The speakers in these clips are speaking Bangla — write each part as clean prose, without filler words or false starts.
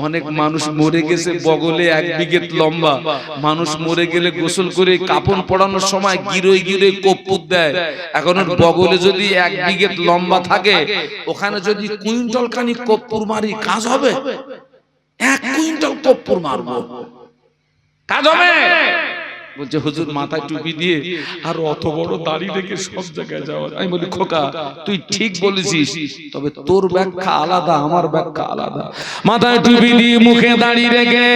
অনেক মানুষ মরে গেছে বগলে 1 বিঘে লম্বা, মানুষ মরে গেলে গোসল করে কাপড় পরানোর সময় গিরোয় গিরোয় কর্পূর দেয়। এখন ওর বগলে যদি 1 বিঘে লম্বা থাকে, ওখানে যদি কুইন্টাল খানি কর্পূর মারি কাজ হবে? 1 কুইন্টাল কর্পূর মারবো, কাজ হবে? বলছে হুজুর মাথায় টুপি দিয়ে আর অত বড় দাড়ি রেখে সব জায়গায় যাওয়া। আমি বলি খোকা তুই ঠিক বলেছিস, তবে তোর ব্যাখ্যা আলাদা, আমার ব্যাখ্যা আলাদা। মাথায় টুপি দিয়ে মুখে দাড়ি রেখে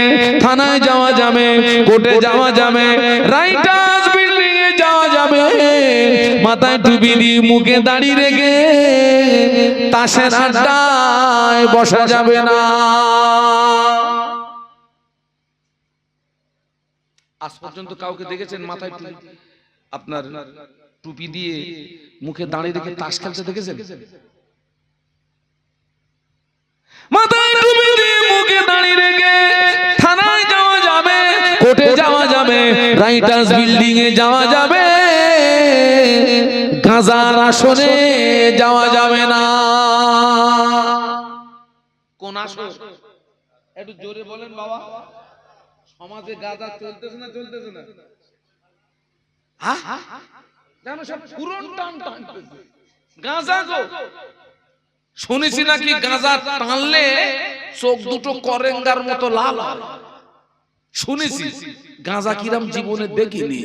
থানায় যাওয়া যাবে, কোর্টে যাওয়া যাবে, রাইটার্স বিল্ডিং এ যাওয়া যাবে। মাথায় টুপি দিয়ে মুখে দাড়ি রেখে তাসের আড্ডায় বসা যাবে না। আজ পর্যন্ত কাউকে দেখেছেন মাথায় আপনার টুপি দিয়ে মুখে দাঁড়িয়ে রেখে তাস খেলতে দেখেছেন? মাথায় টুপি দিয়ে মুখে দাঁড়িয়ে রেখে থানায় যাওয়া যাবে, কোর্টে যাওয়া যাবে, রাইটার্স বিল্ডিং এ যাওয়া যাবে, গাঁজার আসনে যাওয়া যাবে না। কোন আসন? একটু জোরে বলেন বাবা। সমাজে গাঁজা চলতেছে না চলতেছে না? জানো সব পুরন টান টানতেছে গাঁজা গো। শুনেছি নাকি গাঁজা টানলে চোখ দুটো করেঙ্গার মতো লাল হয়। শুনেছি, গাঁজা কিরাম জীবনে দেখিনি।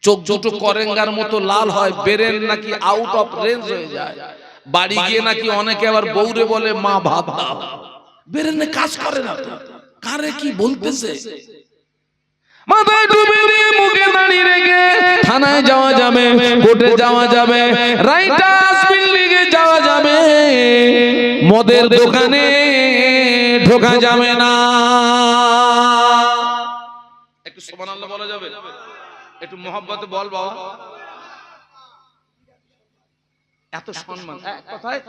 চোখ দুটো করেঙ্গার মতো লাল হয়, ব্রেন নাকি আউট অফ রেঞ্জ হয়ে যায়। বাড়ি গিয়ে নাকি অনেকে আবার বউরে বলে মা ভাত দাও, ব্রেনে কাজ করে না তো। কারে কি বলতেছে? মাথায় টুপি দিয়ে মুখে দাঁড়িয়ে রেখে থানায় যাওয়া যাবে, কোর্টে যাওয়া যাবে, রাইটার্স বিল্ডিং এ যাওয়া যাবে, মদের দোকানে ঢোকা যাবে না। একটু সুবহানাল্লাহ বলা যাবে? একটু মহব্বতে বল বাবা। এত সম্মান, এক কথায়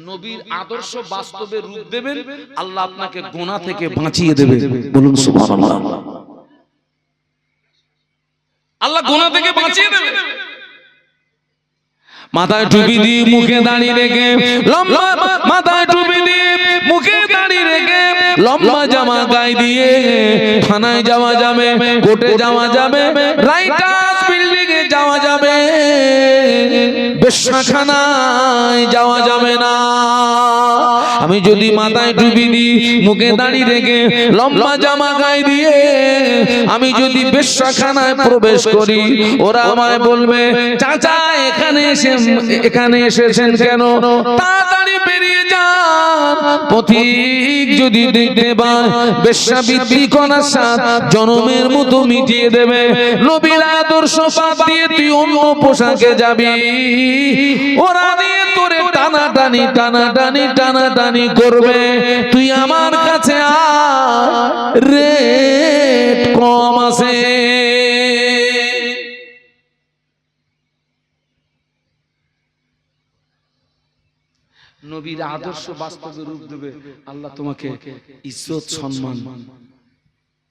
নবীর আদর্শ বাস্তবে রূপ দেবেন, আল্লাহ আপনাকে গুনাহ থেকে বাঁচিয়ে দেবে। বলুন সুবহানাল্লাহ। আল্লাহ গুনাহ থেকে বাঁচিয়ে দেবে। মাথায় টুপি দিয়ে মুখে দাঁড়িয়ে রেখে লম্বা, মাথায় টুপি দিয়ে মুখে দাঁড়িয়ে রেখে লম্বা জামা গায়ে দিয়ে থানায় যাওয়া যাবে, কোর্টে যাওয়া যাবে, রাইটার্স বিল্ডিং এ যাওয়া যাবে, বেশ্যাখানায় যাওয়া যাবে না। আমি যদি মাথায় টুপি দিই, মুখে দাঁড়িয়ে রেখে লম্বা জামা গায়ে দিয়ে আমি যদি বেশ্যাখানায় প্রবেশ করি, ওরা আমায় বলবে চাচা এখানে এসেছেন কেন? তাড়াতাড়ি বেরিয়ে যান। পথিক যদি দেখতে পায় বেশ্যা বিক্রি করার স্বাদ জনমের মতো মিটিয়ে দেবে। নবীর আদর্শ বাদ দিয়ে তুই অন্য পোশাকে যাবি, ওরা দিয়ে তোরে টানাটানি টানাটানি টানাটানি করবে। তুই আমার কাছে আয়, রেট কম আছে। নবীর আদর্শ বাস্তবে রূপ দেবে, আল্লাহ তোমাকে ইজ্জত সম্মান,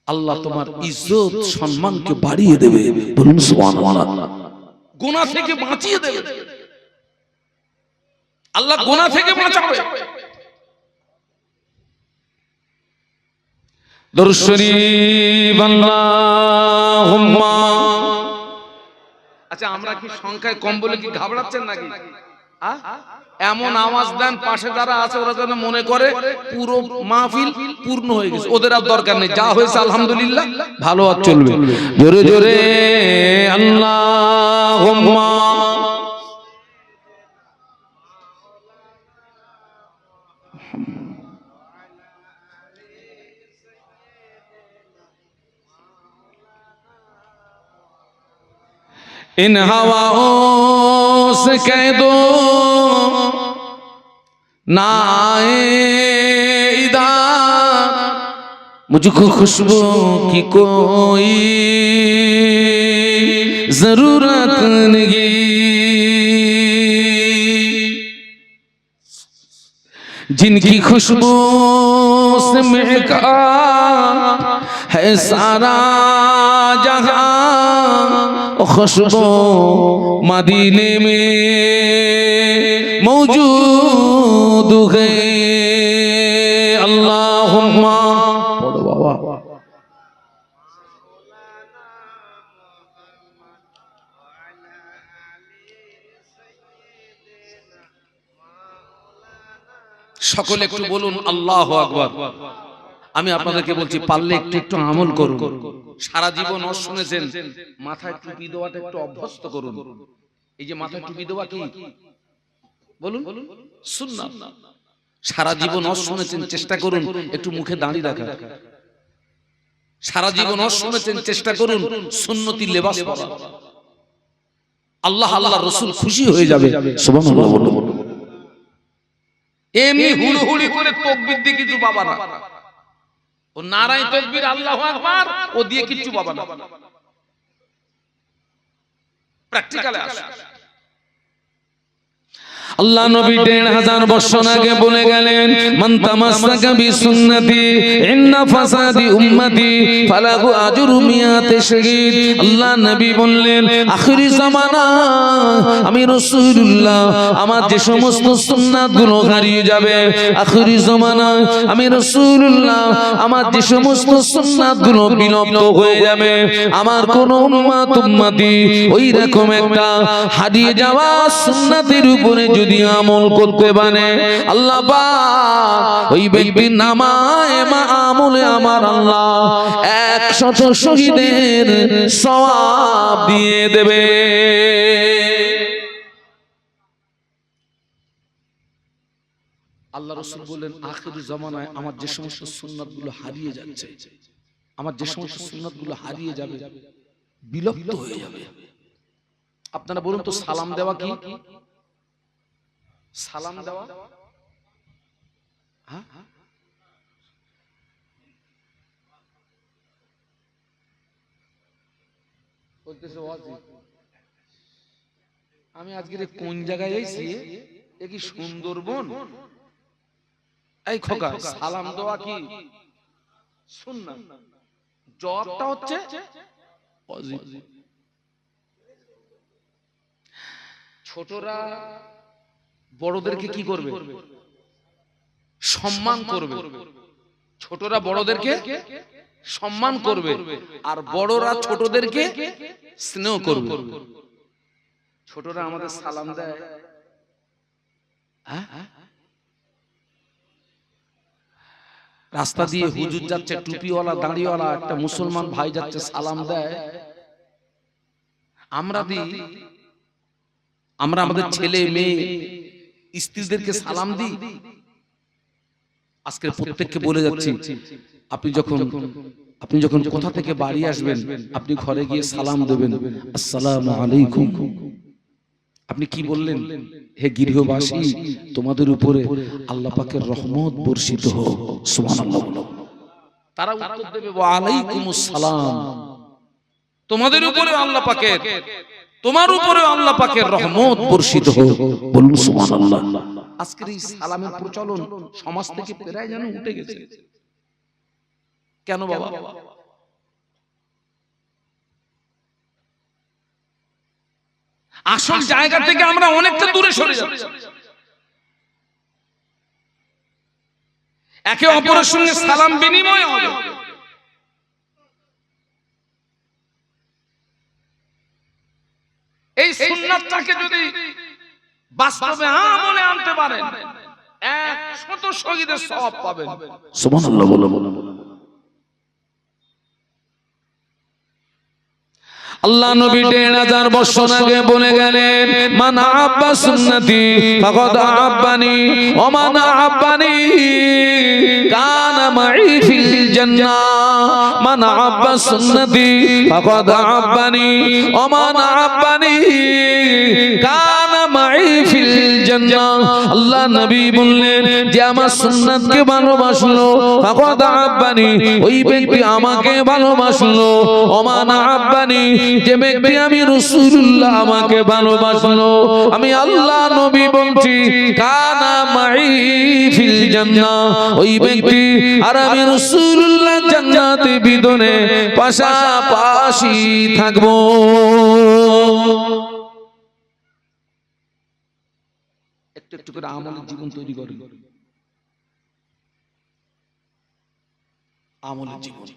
আল্লাহ তোমার ইজ্জত সম্মানকে বাড়িয়ে দেবে। বলুন সুবহানাল্লাহ। গুনাহ থেকে বাঁচিয়ে দেবে আল্লাহ, গুনাহ থেকে বাঁচাবে। দরুদ শরীফ আল্লাহুম্মা। আচ্ছা আমরা কি সংখ্যায় কম বলে কি ঘাবড়াচ্ছেন নাকি? এমন আওয়াজ দেন পাশে যারা আছে ওরা যেন মনে করে পুরো মাহফিল পূর্ণ হয়ে গেছে। ওদের আর দরকার নেই, যা হয়েছে আলহামদুলিল্লাহ, ভালো আর চলবে। জোরে জোরে আল্লাহুম্মা। इन हवाओं से कह दो ना आए इधर, मुझको खुशबू की कोई जरूरत नहीं। जिनकी खुशबू से महका है सारा जहां, खुशबू मदीने में मौजूद है। अल्लाहुम्मा রহমান পড়ো বাবা। সকলে একটু বলুন আল্লাহু আকবার। আমি আপনাদেরকে বলছি পারলে একটু একটু আমল করুন। সারা জীবন শুনেছেন, মাথায় টুপি দেওয়াটা একটু অভ্যস্ত করুন। এই যে মাথায় টুপি দেওয়া কি বলুন সুন্নাত। সারা জীবন শুনেছেন, চেষ্টা করুন একটু মুখে দাঁড়িয়ে রাখা। সারা জীবন শুনেছেন, চেষ্টা করুন সুন্নতি লেবাস পরা। আল্লাহ আল্লাহ রাসূল খুশি হয়ে যাবে। সুবহানাল্লাহ বলুন। এমনি হুড়হুড়ি করে তাকবীর দিয়ে কিছু পাবা না। ও নারায়ে তাকবীর আল্লাহু আকবার ও দিয়ে কিছু পাবা না। প্র্যাকটিক্যালে আসে। আল্লাহ নবী ১৫০০ বছর আগে বলে গেলেন, মান তামাসসাকা বিসুন্নতি ইন্না ফাসাদি উম্মতি ফালাহু আজরু মিয়াতি শাহীদ। আল্লাহ নবী বললেন, আখিরি জামানা আমি রাসূলুল্লাহ আমার যে সমস্ত সুন্নাতগুলো হারিয়ে যাবে, আখিরি জামানা আমি রাসূলুল্লাহ আমার যে সমস্ত সুন্নাতগুলো বিলুপ্ত হয়ে যাবে, আমার কোন উম্মতি ওই রকম একটা হারিয়ে যাওয়া সুন্নাতের উপরে যদি আমল করতে পারে, আল্লাহ পাক ওই ব্যক্তির নামায়ে আমলে আমার আল্লাহ ১০০ শহীদের সওয়াব দিয়ে দেবে। আল্লাহ রাসূল বলেন, আখির জামানায় আমার যে সমস্ত সুন্নাতগুলো হারিয়ে যাচ্ছে, আমার যে সমস্ত সুন্নাতগুলো হারিয়ে যাবে, বিলুপ্ত হয়ে যাবে। আপনারা বলুন তো, সালাম দেওয়া কি? সালাম দেওয়া হ্যাঁ, আমি আজকে কোন জায়গায় এসেছি? এ কি সুন্দরবন? এই খোকা, সালাম দেওয়া কি সুন্নাত, জবাবটা হচ্ছে ওয়াজিব। ছোটরা বড়দেরকে কি করবে? সম্মান করবে। ছোটরা বড়দেরকে সম্মান করবে, আর বড়রা ছোটদেরকে স্নেহ করবে। ছোটরা আমাদের সালাম দেয়, রাস্তা দিয়ে হুজুর যাচ্ছে, টুপিওয়ালা দাড়িওয়ালা একটা মুসলমান ভাই যাচ্ছে, সালাম দেয়, আমরা দিই। আমরা আমাদের ছেলে মেয়ে স্ত্রীদেরকে সালাম দিই। আজকে প্রত্যেককে বলে যাচ্ছি, আপনি যখন কোথা থেকে বাড়ি আসবেন, আপনি ঘরে গিয়ে সালাম দেবেন, আসসালামু আলাইকুম। আপনি কি বললেন? হে গৃহবাসী, তোমাদের উপরে আল্লাহ পাকের রহমত বর্ষিত হোক। সুবহানাল্লাহ। তারা উত্তর দেবে, ওয়া আলাইকুমুস সালাম। তোমাদের উপরে আল্লাহ পাকের, তোমার উপরে আল্লাহ পাকের রহমত বর্ষিত হোক। বলুন সুবহানাল্লাহ। আজকের এই সালামের প্রচলন সমাজ থেকে প্রায় যেন উঠে গেছে। কেন বাবা? আসল জায়গা থেকে আমরা অনেকটা দূরে সরে যাচ্ছি। একে অপরের সঙ্গে সালাম বিনিময় হবে, এই সুন্নাতটাকে যদি বাস্তবে আমলে আনতে পারেন, ১০০ শহীদের সওয়াব পাবেন। সুবহানাল্লাহ বলো। আল্লাহ নবী ১৫০০ বছর আগে বলে গেলেন, মান আহাব্বা সুন্নতি ফাকাদ আহাব্বানি ওয়া মান আহাব্বানি কানা মাই ফিল জান্নাহ। মান আহাব্বা সুন্নতি ফাকাদ আহাব্বানি ওয়া মান আহাব্বানি কানা মাই ফিল জান্নাহ। আল্লাহ নবী বললেন, যে আমার সুন্নাতকে ভালোবাসলো, ফাকাদ আহাব্বানি, ওই ব্যক্তি আমাকে ভালোবাসলো। ওয়া মান আহাব্বানি, যে ব্যক্তি আমি রাসূলুল্লাহ আমাকে ভালোবাসলো, আমি আল্লাহ নবী বলছি, কানা মাই ফিল জান্নাহ, ওই ব্যক্তি আর আমি রাসূলুল্লাহ জান্নাতে বিদনে পাশাপাশি থাকবো। একটু একটু করে আমলের জীবন তৈরি করি। আমলের জীবন।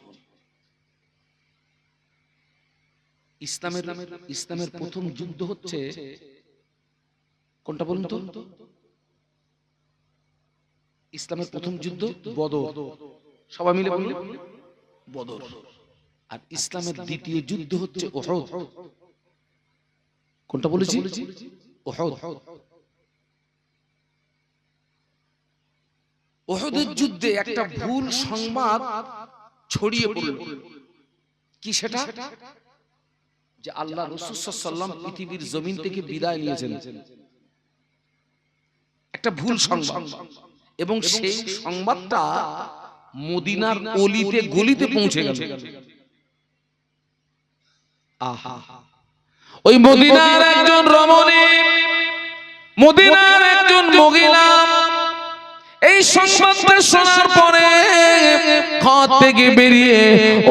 ইসলামের প্রথম যুদ্ধ হচ্ছে কোনটা বলুন তো? ইসলামের প্রথম যুদ্ধ বদর। সবাই মিলে বলুন বদর। আর ইসলামের দ্বিতীয় যুদ্ধ হচ্ছে উহুদ। কোনটা বলেছি? উহুদ। উহুদের যুদ্ধে একটা ভুল সংবাদ ছড়িয়ে পড়ল। কি সেটা? যে আল্লাহ রাসূল সাল্লাল্লাহু আলাইহি ওয়াসাল্লাম পৃথিবীর জমিন থেকে বিদায় নিয়েছেন। একটা ভুল সংবাদ, এবং সেই সংবাদটা মদিনার অলিতে গলিতে পৌঁছে গেল। আহা, ওই মদিনার একজন রমণী, মদিনার একজন মহিলা এই সংবাদটা শোনার পরে ঘর থেকে বেরিয়ে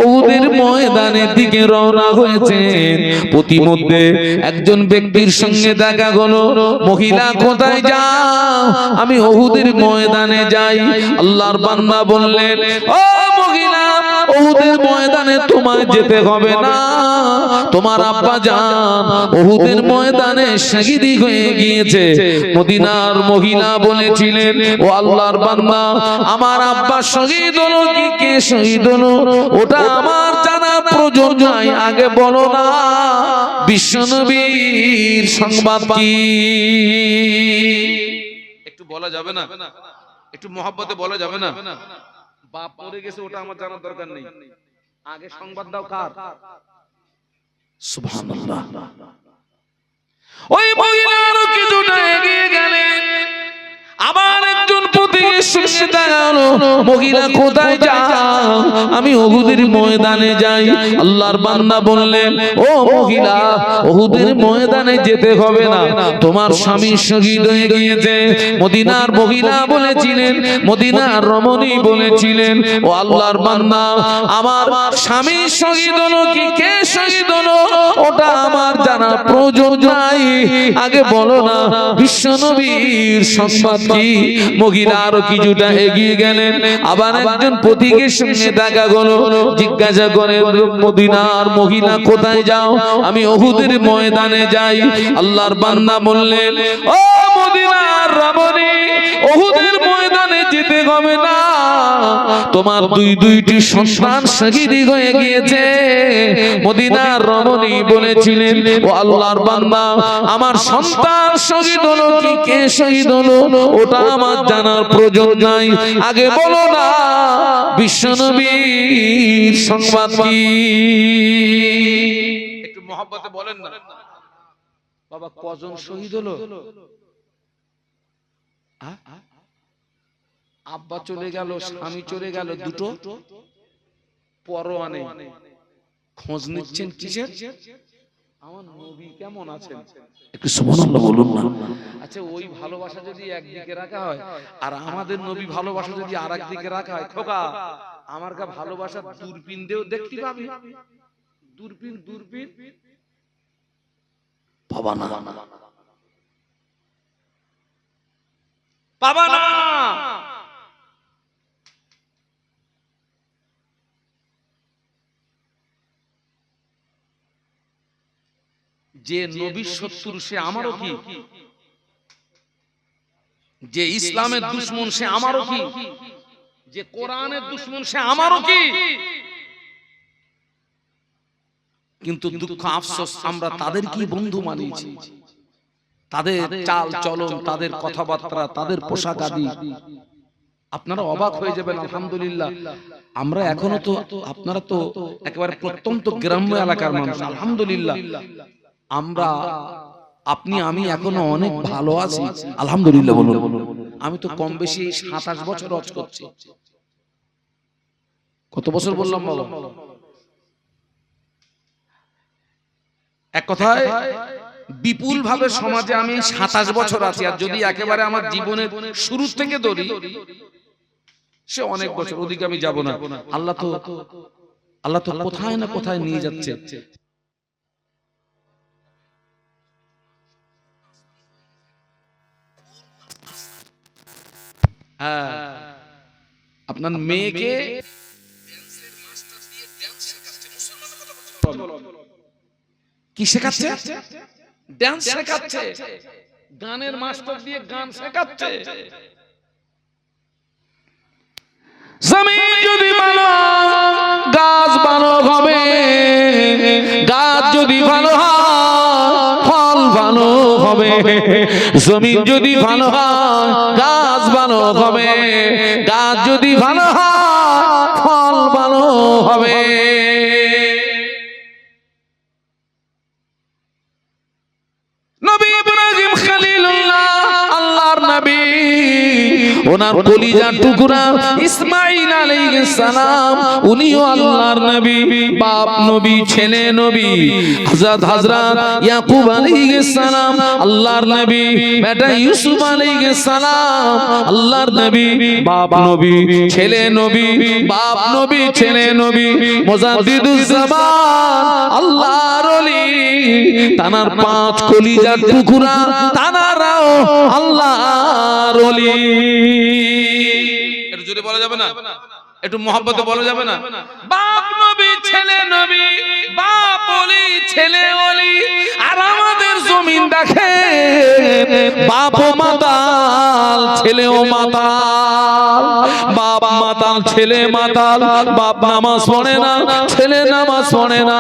উহুদের ময়দানের দিকে রওনা হয়েছেন। প্রতিমধ্যে একজন ব্যক্তির সঙ্গে দেখা হলো। মহিলা, কোথায় যাও? আমি উহুদের ময়দানে যাই। আল্লাহর বান্দা বললেন, ও মহিলা, উহুদের ময়দানে তোমায় যেতে হবে না। তোমার আব্বা জান উহুদের ময়দানে শহীদ হয়ে গিয়েছে। মদিনার মহিলা বলেছিলেন, ও আল্লাহর বান্দা, আমার আব্বা শহীদ হলো কি কে শহীদ হলো ওটা আমার জানা প্রয়োজন নাই, আগে বলো না বিশ্বনবীর সংবাদ কি? একটু বলা যাবে না? একটু মহব্বতে বলা যাবে না? বাপ মরে গেছে ওটা আমার জানার দরকার নেই, আগে সংবাদ দাও কার? সুবহানাল্লাহ। ওই মহিলা আরো কিছুটা এগিয়ে গেলেন, আবার একজন প্রতিবেশীর সঙ্গে দেখা হলো। মহিলা, কোথায় যাও? আমি উহুদের ময়দানে যাই। আল্লাহর বান্দা বললেন, ও মহিলা, উহুদের ময়দানে যেতে হবে না, তোমার স্বামী শহীদ হয়ে গিয়েছে। মদিনার মহিলা বলেছিলেন, মদিনার রমণী বলেছিলেন, ও আল্লাহর বান্দা, আমার স্বামী শহীদ হলো কি কে শহীদ হলো ওটা আমার জানা প্রয়োজন নাই, আগে বলো না বিশ্বনবীর সংবাদ কি? মহিলা আরো কিছুটা এগিয়ে গেলেন, আবার একজন পথিকের সঙ্গে দেখা হলো। জিজ্ঞাসা করে, মদিনার মহিলা, কোথায় যাও? আমি উহুদের ময়দানে যাই। আল্লাহর বান্দা বললেন, ও মদিনার রমণী, উহুদের ময়দানে যেতে হবে না, তোমার দুইটি সন্তান শহীদ হয়ে গিয়েছে। মদিনার রমণী বলেছিলেন, ও আল্লাহর বান্দা, আমার সন্তান শহীদ হলো কি কে শহীদ হলো ওটা আমার জানার প্রয়োজন নাই, আগে বলো না বিশ্বনবীর সংবাদ কি? একটু মহব্বতে বলেন না বাবা, কজন শহীদ হলো? আব্বা চলে গেল, স্বামী চলে গেল, দুটো পরোয়া নেই। খোঁজ নিচ্ছেন কিসের? আমার নবী কেমন আছেন? একটু সুবহানাল্লাহ বলুন না। আচ্ছা, ওই ভালোবাসা যদি একদিকে রাখা হয় আর আমাদের নবী ভালোবাসা যদি আরেকদিকে রাখা হয়, খোকা আমার কা ভালোবাসা দূরবীন দিয়েও দেখতে পাবি? দূরবীন বাবা না, বাবা না। যে নবীর শত্রু সে আমারও কি? যে ইসলামের দুশমন সে আমারও কি? যে কোরআনের দুশমন সে আমারও কি? কিন্তু দুঃখ আফসোস, আমরা তাদের কি বন্ধু মানিয়েছি। তাদের চাল চলন, তাদের কথাবার্তা, তাদের পোশাক আদি আপনারা অবাক হয়ে যাবেন। আলহামদুলিল্লাহ, আমরা এখনো তো, আপনারা তো একেবারে প্রত্যন্ত গ্রাম্য এলাকার মানুষ। আলহামদুলিল্লাহ, আমরা, আপনি, আমি এখনো অনেক ভালো আছি। আলহামদুলিল্লাহ বলুন। আমি তো কম বেশি 27 বছর হজ করছি। কত বছর বললাম বাবা? এক কথায় বিপুল ভাবে সমাজে আমি 27 বছর আছি। আর যদি একেবারে আমার জীবনের শুরু থেকে ধরি, সে অনেক বছর, ওদিকে আমি যাব না। আল্লাহ তো কোথায় না কোথায় নিয়ে যাচ্ছে। হ্যাঁ, আপনার মেয়েকে কি শেখাচ্ছে? ডান্স শেখাচ্ছে, গানের মাস্টার দিয়ে গান শেখাচ্ছে। জমিন যদি ভালো, গাছ ভালো হবে, গাছ যদি ভালো হয় ফল ভালো হবে। জমিন যদি ভালো হয় গাছ ভালো হবে, গাছ যদি ভালো হয় ফল ভালো হবে। নবী ইব্রাহিম খলিলুল্লাহ, আল্লাহর নবী, ওনার কলিজার টুকরা ইসমাঈল আলাইহিস সালাম, উনিও আল্লাহর নবী, বাপ নবী, ছেলে নবী। হযরত ইয়াকুব আলাইহিস সালাম আল্লাহর নবী, বেটা ইউসুফ আলাইহিস সালাম আল্লাহর নবী, বাপ নবী, ছেলে নবী, বাপ নবী, ছেলে নবী। মুজাদ্দিদুজ জামান আল্লাহর ওলি, তানার 5 কলিজার টুকরা, তানারাও আল্লাহর ওলি। একটু জোরে বলা যাবে না? একটু মহব্বতে বলা যাবে না? বাপ নবী, ছেলে নবী, বাপ ওলি, ছেলে ওলি। আর আমাদের জমিন দেখে বাপ মাতাল, ছেলেও মাতাল, বাপ মাতাল, ছেলে মাতাল। বাপ নামাজ পড়ে না, ছেলে নামাজ পড়ে না।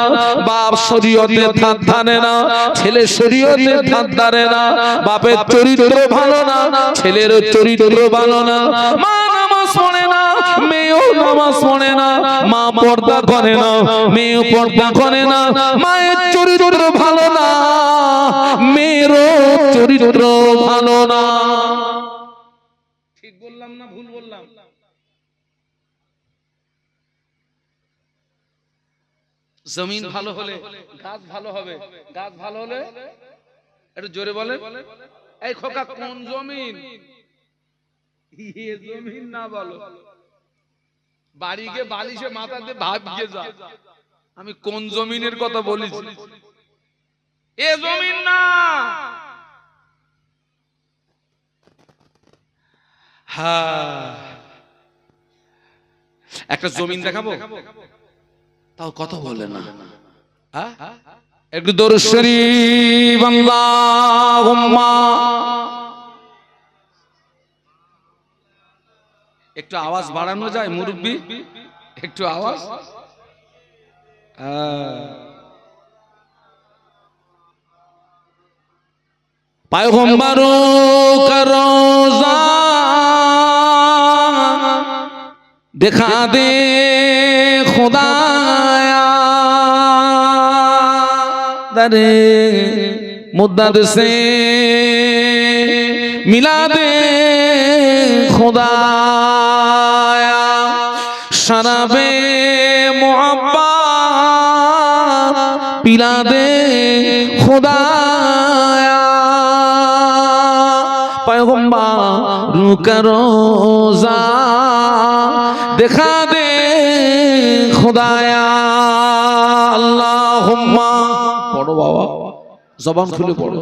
বাপ শরীয়তের ধার ধারে না, ছেলে শরীয়তের ধার ধারে না। বাপের চরিত্র ভালো না, ছেলের চরিত্র ভালো না। মা নামাজ পড়ে না, মেয়েও নামাজ পড়ে না। মা পর্দা করে না, মেয়েও পর্দা করে না। মায়ের চরিত্র ভালো না, মেয়েরও চরিত্র ভালো না। ঠিক বললাম না ভুল বললাম? জমিন ভালো হলে গাছ ভালো হবে, গাছ ভালো হলে একটু জোরে বলে। এই খোকা কোন জমিন? জমিন না বলো, বাড়ি গিয়ে বালিশে মাথা দিয়ে ভাবিয়ে যা, আমি কোন জমিনের কথা বলেছি। এ জমিন না। হ্যাঁ, একটা জমিন দেখাবো, তাও কথা বলে না। একটু দরুদ শরীফ, আল্লাহুম্মা। একটু আওয়াজ বাড়ানো যায় মুরব্বি? একটু আওয়াজ। পয়গম্বরোं का रोज़ा दिखा दे खुदाया, दरे मुद्दत से मिला दे खुदाया। शराबे मोहब्बत पिला दे खुदाया। पैगम्बर का रोज़ा दिखा दे खुदाया। अल्लाहुम्मा। पढ़ो बाबा, जबान खुले पढ़ो।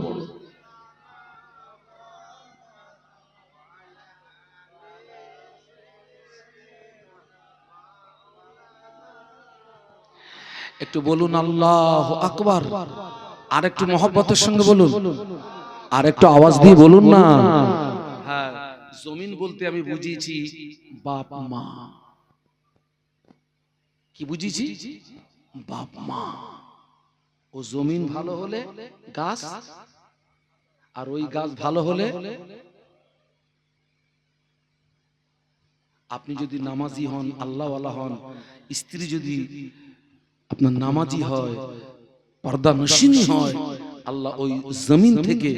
একটু বলুন আল্লাহু আকবার। আর একটু মহব্বতের সঙ্গে বলুন, আর একটু আওয়াজ দিয়ে বলুন না। হ্যাঁ, জমিন বলতে আমি বুঝিয়েছি বাপ মা। কি বুঝিয়েছি? বাপ মা। ও জমিন ভালো হলে গাছ, আর ওই গাছ ভালো হলে আপনি যদি নামাজি হন, আল্লাহওয়ালা হন, স্ত্রী যদি আপনার নামাজি হয়, পর্দা নশিনী হয়, আল্লাহ ওই জমিন থেকে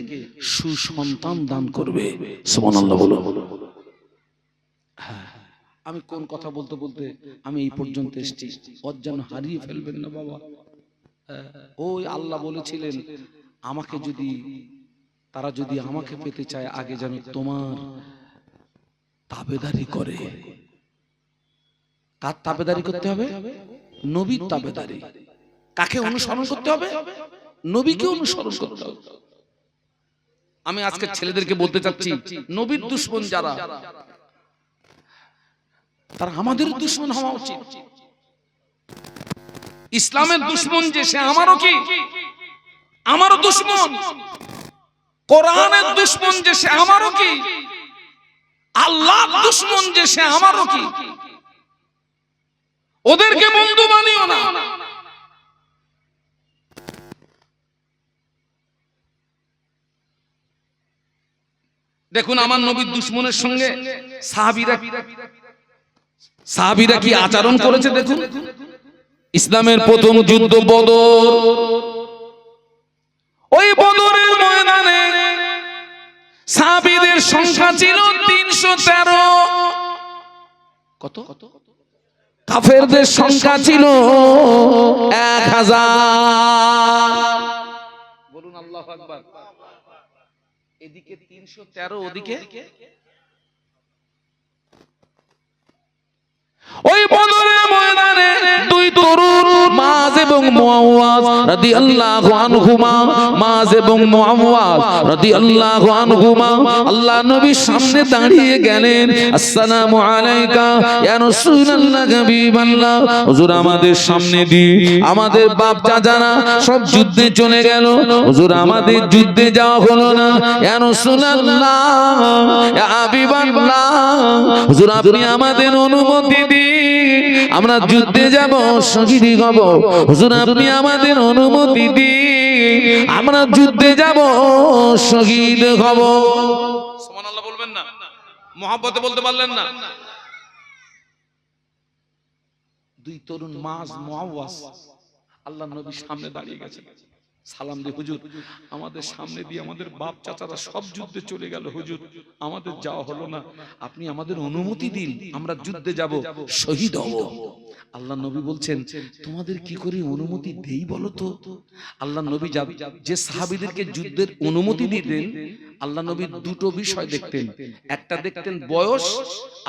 সুসন্তান দান করবে। সুবহানাল্লাহ বলো। হ্যাঁ, আমি কোন কথা বলতে বলতে আমি এই পর্যন্ত এসেছি, ওর যেন হারিয়ে ফেলবেন না বাবা। ওই আল্লাহ বলেছিলেন আমাকে যদি, তারা যদি আমাকে পেতে চায় আগে যেন তোমার তাবেদারি করে। কার তাবেদারি করতে হবে? নবীর তাবেদারি। কাকে অনুসরণ করতে হবে? নবীকে অনুসরণ করতে হবে। আমি আজকে ছেলেদেরকে বলতে চাচ্ছি, নবীর দুশমন যারা, তারা আমাদের দুশমন হওয়া উচিত। ইসলামের দুশমন যে সে আমারও কি, আমারও দুশমন। কোরআনের দুশমন যে সে আমারও কি, আল্লাহর দুশমন যে সে আমারও কি। ওদেরকে বন্ধু বানিও না। দেখুন আমার নবীর দুশমনের সঙ্গে সাহাবীরা কি আচরণ করেছে দেখুন। ইসলামের প্রথম যুদ্ধ বদর, ওই বদরের ময়দানে সাহাবীদের সংখ্যা ছিল 313। কত? কাফেরদের সংখ্যা ছিল 1000। বলুন আল্লাহু আকবার। এদিকে 313, ওদিকে ওই বদরের ময়দানে দুই তরুণ মায এবং মুআওয়াজ রাদিয়াল্লাহু আনহুমা, মায এবং মুআওয়াজ রাদিয়াল্লাহু আনহুমা আল্লাহ নবীর সামনে দাঁড়িয়ে গেলেন। আসসালামু আলাইকা ইয়া রাসূলুল্লাহ হাবিবাল্লাহ। হুজুর আমাদের সামনে দিয়ে আমাদের বাপ চাচারা সব যুদ্ধে চলে গেল, হুজুর আমাদের যুদ্ধে যাওয়া হলো না। ইয়া রাসূলুল্লাহ ইয়া হাবিবাল্লাহ, হুজুর আপনি আমাদের অনুমতি দিন, আমরা যুদ্ধে যাব, শহীদ হব। হুজুর আপনি আমাদের অনুমতি দিন, আমরা যুদ্ধে যাব, শহীদ হব। সুবহানাল্লাহ বলবেন না? মুহাব্বতে বলতে পারলেন না? দুই তরুণ মায মুআওয়াজ আল্লাহর নবীর সামনে দাঁড়িয়ে গেছেন। সালাম দিয়ে, হুজুর আমাদের সামনে দিয়ে আমাদের বাপ চাচারা সব যুদ্ধে চলে গেল, হুজুর আমাদের যাওয়া হলো না, আপনি আমাদের অনুমতি দিন, আমরা যুদ্ধে যাব, শহীদ হব। আল্লাহ নবী বলছেন তোমাদের কি করে অনুমতি দেই বলো তো। আল্লাহ নবী যে সাহাবীদেরকে যুদ্ধের অনুমতি দিতেন, আল্লাহ নবী দুটো বিষয় দেখতেন। একটা দেখতেন বয়স,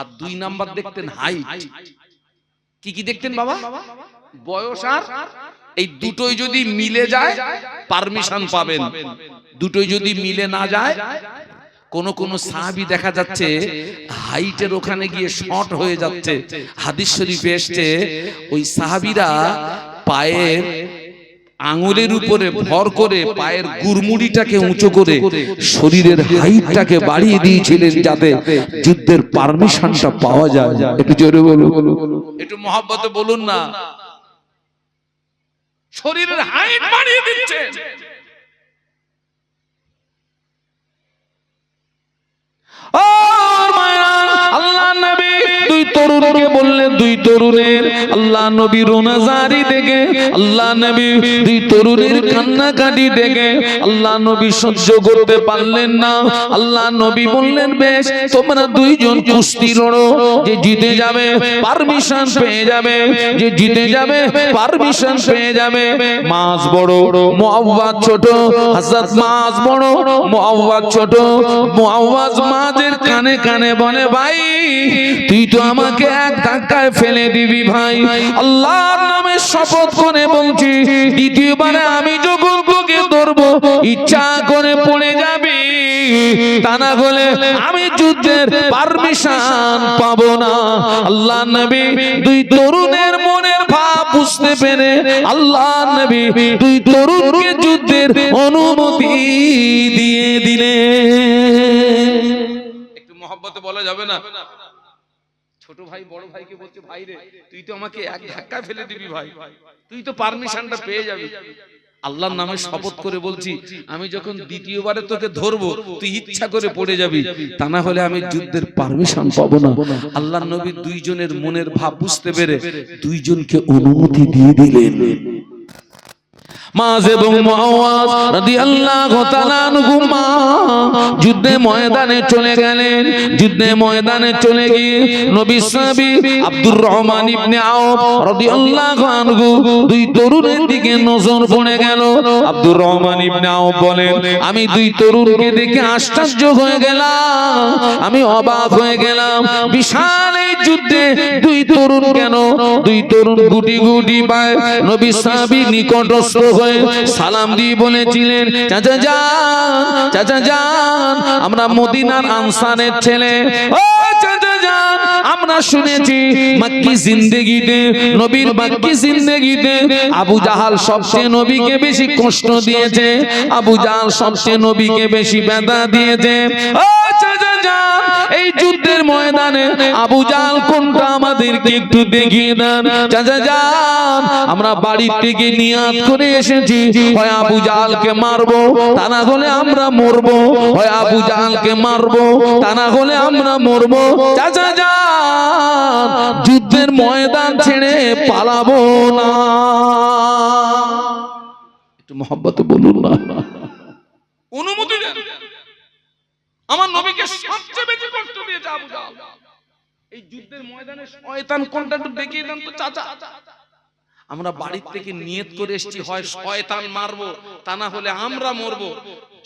আর 2 নাম্বার দেখতেন হাইট। কি কি দেখতেন বাবা? বয়স আর এই দুটোই যদি মিলে যায় পারমিশন পাবেন, দুটোই যদি মিলে না যায়। কোন কোন সাহাবী দেখা যাচ্ছে হাইটের ওখানে গিয়ে শর্ট হয়ে যাচ্ছে। হাদিস শরীফে এসেছে ওই সাহাবীরা পায়ের আঙুলের উপরে ভর করে পায়ের গুরমুড়িটাকে উঁচু করে শরীরের হাইটটাকে বাড়িয়ে দিয়েছিলেন যাতে যুদ্ধের পারমিশনটা পাওয়া যায়। একটু জোরে বলুন, একটু মহব্বতে বলুন না। শরীরের হাইট বাড়িয়ে দিচ্ছে। আল্লাহ নবী দুই তরুণকে বললেন, দুই তরুণের আল্লাহ নবী রোনাজারি দেখে, আল্লাহ নবী দুই তরুণের কান্নাকাটি দেখে আল্লাহ নবী সহ্য করতে পারলেন না। আল্লাহ নবী বললেন, বেশ তোমরা দুইজন কুস্তি লড়ো, যে জিতে যাবে পারমিশন পেয়ে যাবে, যে জিতে যাবে পারমিশন পেয়ে যাবে। মাছ বড়, মুআওয়াজ ছোট। হযরত মাছ বড়, মুআওয়াজ ছোট। মুআওয়াজ মাঝের কানে কানে বলে, ভাই তুই তো আমাকে এক ধাক্কায় ফেলে দিবি ভাই, আল্লাহর নামে শপথ করে বলছি দ্বিতীয়বারে আমি যখন তোকে ধরবো ইচ্ছা করে পড়ে যাবি, তা না হলে আমি যুদ্ধের পারমিশন পাবো না। আল্লাহ নবী দুই তরুণের মনের ভাব বুঝতে পেরে আল্লাহ নবী দুই তরুণকে যুদ্ধের অনুমতি দিয়ে দিলেন। একটু মহব্বতে বলা যাবে না? ছোট ভাই বড় ভাইকে বলছে, ভাই রে তুই তো আমাকে এক ধাক্কা ফেলে দিবি ভাই, তুই তো পারমিশনটা পেয়ে যাবি। আল্লাহর নামে শপথ করে বলছি আমি যখন দ্বিতীয়বারে তোকে ধরবো তুই ইচ্ছা করে পড়ে যাবি, তা না হলে আমি যুদ্ধের পারমিশন পাবো না। আল্লাহর নবী দুইজনের মনের ভাব বুঝতে পেরে দুইজনকে অনুমতি দিয়ে দিলেন। মায এবং মুআওয়াজ রাদিয়াল্লাহু তাআলা আনহুমা যুদ্ধে ময়দানে চলে গেলেন। যুদ্ধে ময়দানে চলে গিয়ে নবী সাহাবী আব্দুর রহমান ইবনে আওফ রাদিয়াল্লাহু আনহু দুই তরুণের দিকে নজর পড়ে গেল। আব্দুর রহমান ইবনে আওফ বলেন, আমি দুই তরুণকে দেখে আশ্চর্য হয়ে গেলাম, আমি অবাক হয়ে গেলাম। বিশাল এই যুদ্ধে দুই তরুণ কেন? দুই তরুণ গুটি গুটি পায় নবী সাহাবী নিকটস্থ সালাম দিয়ে বলেছিলেন, চাচা যান, চাচা যান, আমরা মদিনার আনসারের ছেলে, ও চাচা যান আমরা শুনেছি মক্কি জিন্দেগিতে, নবীর মক্কি জিন্দেগিতে আবু জাহাল সবচেয়ে নবীকে বেশি কষ্ট দিয়েছে, আবু জাহাল সবচেয়ে নবীকে বেশি ব্যথা দিয়েছে। এই যুদ্ধের ময়দানে আবু জাহাল কোনটা আমাদেরকে একটু দেখিয়ে দেন। চাচা যান, আমরা বাড়ি থেকে নিয়াত করে এসেছি, হয় আবু জাহালকে মারবো, তা না হলে আমরা মরবো, হয় আবু জাহালকে মারবো, তা না হলে আমরা মরবো। চাচা যান, যুদ্ধের ময়দান ছেড়ে পালাবো না। একটু মহব্বত বলুন না, অনুমতি দেন। আমার নবীকে সবচেয়ে বেশি কষ্ট দিয়েছে আবু জাহাল। এই যুদ্ধের ময়দানে শয়তান কোনটা একটু দেখিয়ে দেন তো চাচা। আমরা বাড়ির থেকে নিয়ত করে এসেছি, হয় শয়তান মারবো, তা না হলে আমরা মরবো,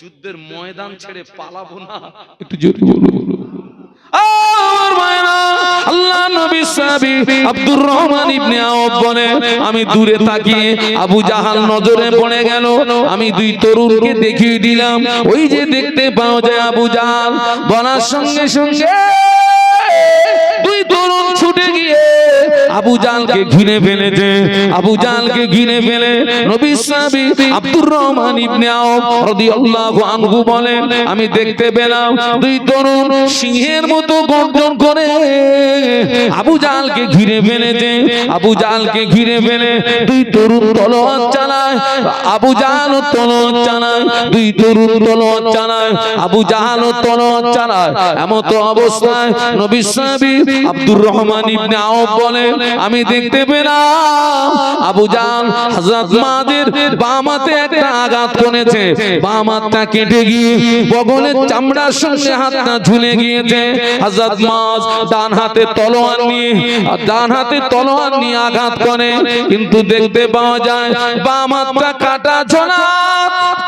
যুদ্ধের ময়দান ছেড়ে পালাবো না। একটু জোরে বলুন। আমার মায়েরা, আল্লাহ নবী সাহাবী আব্দুর রহমান ইবনে আওফ বলে, আমি দূরে তাকিয়ে আবু জাহাল নজরে পড়ে গেল, আমি দুই তরুণকে দেখিয়ে দিলাম, ওই যে দেখতে পাওয়া যায় আবু জাহাল। বলার সঙ্গে সঙ্গে দুই তরুণ ছুটে গিয়ে আবু জাহালকে ঘিরে ফেলেছে। আবু জাহালকে ঘিরে ফেলে নবী সাহাবী আব্দুর রহমান ইবনে আওফ রাদিয়াল্লাহু আনহু বলেন, আমি দেখতে পেলাম দুই তরুণ সিংহের মতো গর্জন করে আবু জাহালকে ঘিরে ফেলেছে। আবু জাহালকে ঘিরে ফেলে দুই তরুণ তলোয়ার চালায়, আবু জাহাল তলোয়ার চালায়, দুই তরুণ তলোয়ার চালায়, আবু জাহাল তলোয়ার চালায়। এমন তো অবস্থায় নবী সাহাবী আব্দুর রহমান ইবনে আওফ বলে, আমি দেখতে পেলাম আবু জাহাল হযরত মাদের বাম হাতে একটা আঘাত করেছে, বাম হাতটা কেটে গিয়ে বগলের চামড়ার সঙ্গে হাতটা ঝুলে গিয়েছে। হযরত মাজ ডান হাতে তলোয়ার নিয়ে আঘাত করে, কিন্তু দেখতে পাওয়া যায় বাম হাতটা কাটা ঝোলা,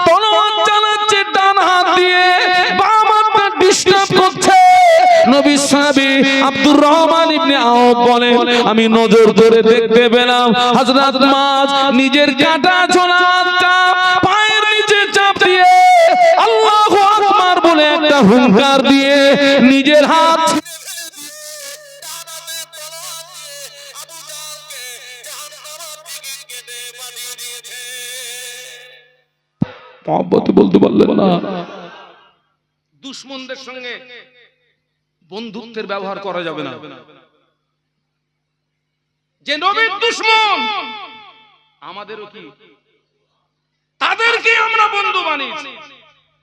তলোয়ার চালাচ্ছে ডান হাত দিয়ে, বাম হাতটা ডিস্টার্ব করছে। নবী সাহাবী আব্দুর রহমান ইবনে আওফ বলেন, আমি নজর ধরে দেখতে পেলাম হযরত মাজ নিজের কাটা ঝোলাটা পায়ের নিচে চাপ দিয়ে আল্লাহু আকবার বলে একটা হুঙ্কার দিয়ে নিজের হাত বলতে পারলেন না। দুশমনদের সঙ্গে বন্ধুত্বের ব্যবহার করা যাবে না। যে নবীর দুশমন আমাদেরও কি তাদেরকে আমরা বন্ধু বানিয়েছি।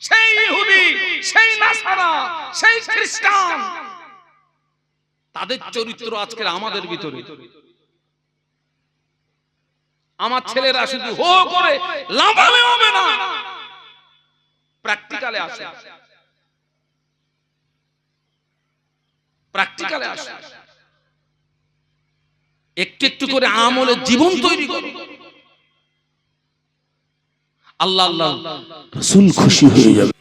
সেই ইহুদি, সেই নাসারা, সেই খ্রিস্টান, তাদের চরিত্র আজকের আমাদের ভিতরে। আমার ছেলেরা শুধু হো করে লাফালে হবে না, প্র্যাকটিক্যালে আসে, প্র্যাকটিক্যালে আসে। একটু একটু করে আমলে জীবন তৈরি করো। আল্লাহ আল্লাহ রাসূল খুশি হয়ে যাবে,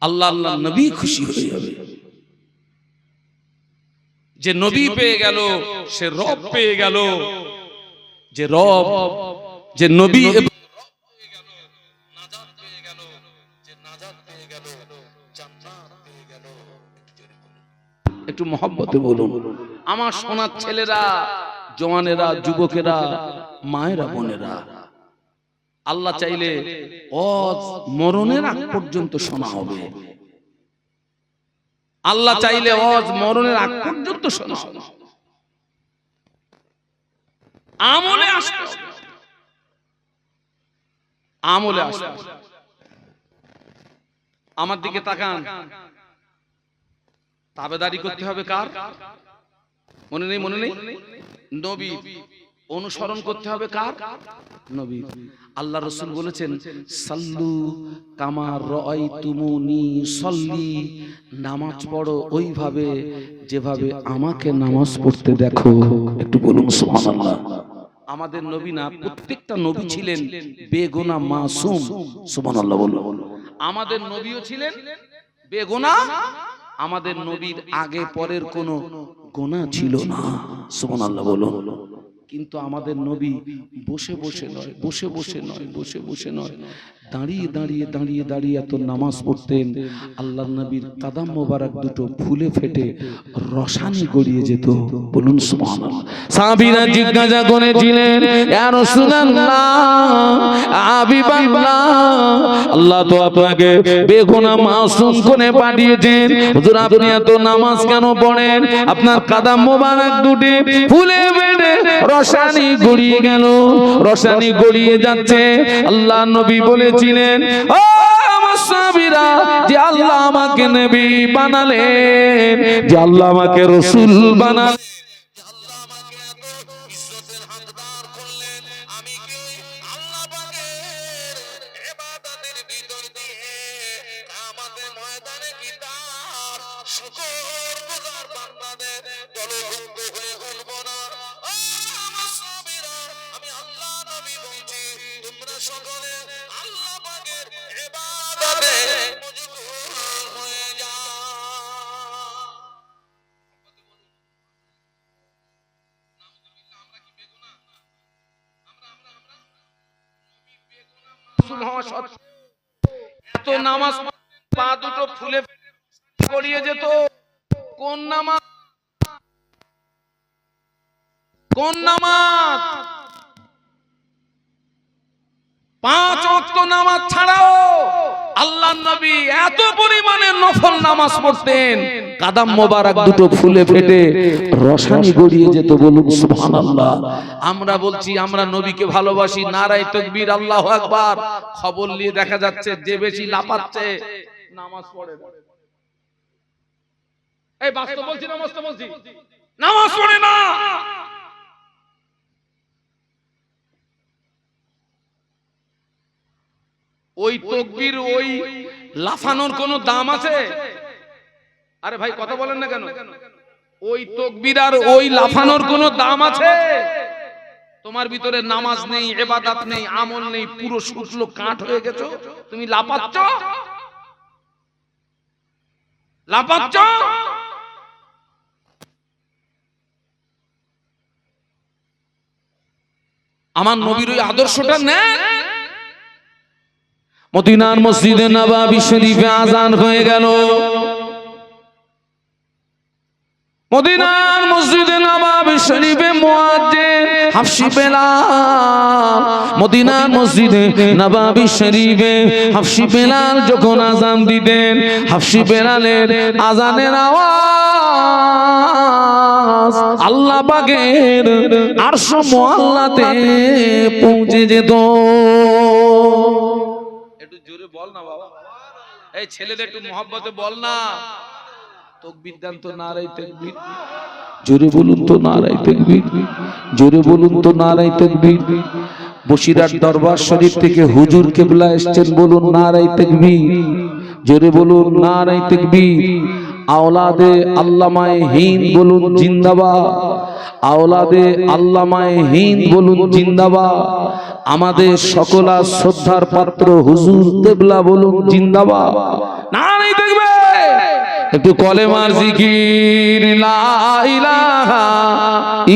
আল্লাহ আল্লাহ নবী খুশি হয়ে যাবে। যে নবী পেয়ে গেল সে রব পেয়ে গেল, যে রব, যে নবী একটু মহব্বতে বলুন। আমার সোনার ছেলেরা, জওয়ানেরা, যুবকেরা, মায়েরা, বোনেরা, আল্লাহ চাইলে মরণের আগ পর্যন্ত শোনা হবে। আল্লাহ চাইলে মরণের আগ পর্যন্ত শোনা হবে। আমলে আসতে, আমলে আসতে। আমার দিকে তাকান, তাবেদারি করতে হবে কার? মনে নেই? মনে নেই? নবী। অনুসরণ করতে হবে কার? নবী। আল্লাহ রাসূল বলেছেন, সাল্লু কামা রাআইতুমুনি সাল্লি, নামাজ পড়ো ওইভাবে যেভাবে আমাকে নামাজ পড়তে দেখো। একটু বলুন সুবহানাল্লাহ। আমাদের নবী না, প্রত্যেকটা নবী ছিলেন বেগুনাহ মাসুম। সুবহানাল্লাহ বলুন। আমাদের নবীও ছিলেন বেগুনাহ, আমাদের নবীর আগে পরের কোনো গুনাহ ছিল না। সুবহানাল্লাহ বলুন। কিন্তু আমাদের নবী বসে বসে নয়, বসে বসে নয়, বসে বসে নয়, দাঁড়িয়ে দাঁড়িয়ে দাঁড়িয়ে দাঁড়িয়ে এত নামাজ পড়তেন। আল্লাহর নবীর কাদাম মোবারক দুটো ফুলে ফেটে রসানি গড়িয়ে যেত। বলুন সুবহানাল্লাহ। সাহাবীরা জিজ্ঞাসা করেছিলেন, ইয়া রাসূলুল্লাহ, হাবিবাল্লাহ, আল্লাহ তো আপনাকে বেগুনাহ মাসুম করে পাঠিয়েছেন, হুজুর আপনি এত নামাজ কেন পড়েন? আপনার কাদাম মোবারক দুটি ফুলে ফেটে রসানি গড়িয়ে গেল, রসানি গড়িয়ে যাচ্ছে। আল্লাহ নবী বলেছিলেন, ও আমার সাহাবীরা, যে আল্লাহ আমাকে নবী বানালেন, যে আল্লাহ আমাকে রাসূল বানালেন, এত নামাজ পা দুটো ফুলে গড়িয়ে যেত। কোন নামাজ? কোন নামাজ? 5 ওয়াক্ত নামাজ ছাড়াও আল্লাহর নবী এত পরিমাণে নফল নামাজ পড়তেন, কাদাম মোবারক দুটো ফুলে ফেটে রসানি গড়িয়ে যেত। বলুন সুবহানাল্লাহ। আমরা বলছি আমরা নবীকে ভালোবাসি, নারায়ে তাকবীর, আল্লাহু আকবার। খবর নিয়ে দেখা যাচ্ছে যে বেশি লাপাচ্ছে নামাজ পড়ে। এই বাস্তব বলছি, নামাজ তো বলছি, নামাজ পড়ে না। ওই তাকবীর, ওই লাফানোর কোনো দাম আছে? আরে ভাই কথা বলেন না কেন? ওই তাকবীর আর ওই লাফানোর কোনো দাম আছে? তোমার ভিতরে নামাজ নেই, ইবাদত নেই, আমল নেই, পুরো শুকনো কাঠ হয়ে গেছো, তুমি লাপাচ্ছ, লাপাচ্ছ। আমার নবীর ওই আদর্শটা নেন। মদিনার মসজিদে নববী শরীফে আযান হয়ে গেল। মদিনার মসজিদে নববী শরীফে মুয়াজ্জিন হাফসি বেলাল, মদিনার মসজিদে নববী শরীফে হাফসি বেলাল যখন আযান দিতেন, হাফসি বেলালের আযানের আওয়াজ আল্লাহ পাকের আরশ মুআল্লাতে পৌঁছে যেত। একটু জোরে বল না বাবা, এই ছেলেদের একটু মহব্বতে বল না। তাকবীর দেন তো, নারায়ে তাকবীর। জোরে বলুন তো নারায়ে তাকবীর, জোরে বলুন তো নারায়ে তাকবীর। বসিরহাট দরবার শরীফ থেকে হুজুর কিবলা এসেছেন, বলুন নারায়ে তাকবীর, জোরে বলুন নারায়ে তাকবীর। আওলাদে আল্লামায়ে হিন্দ বলুন জিন্দাবাদ, আওলাদে আল্লামায়ে হিন্দ বলুন জিন্দাবাদ। আমাদের সকলা শ্রদ্ধার পাত্র হুজুর কিবলা বলুন জিন্দাবাদ, নারায়ে তাকবীর। একটু কলেমার জিকির, লা ইলাহা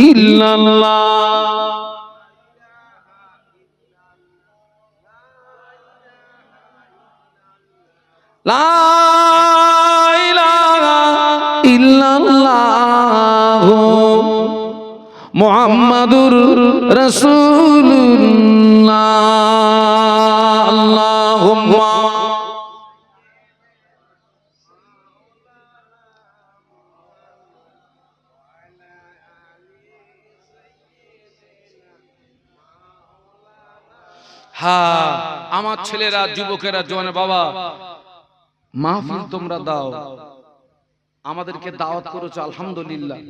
ইল্লাল্লাহ, লা ইলাহা ইল্লাল্লাহ, মুহাম্মাদুর রাসূলুল্লাহ। আল্লাহুম্মা হ্যাঁ, আমার ছেলেরা, যুবকেরা, জওয়ান বাবা, মাহফিল তোমরা দাও, আমাদেরকে দাওয়াত করেছো, আলহামদুলিল্লাহ।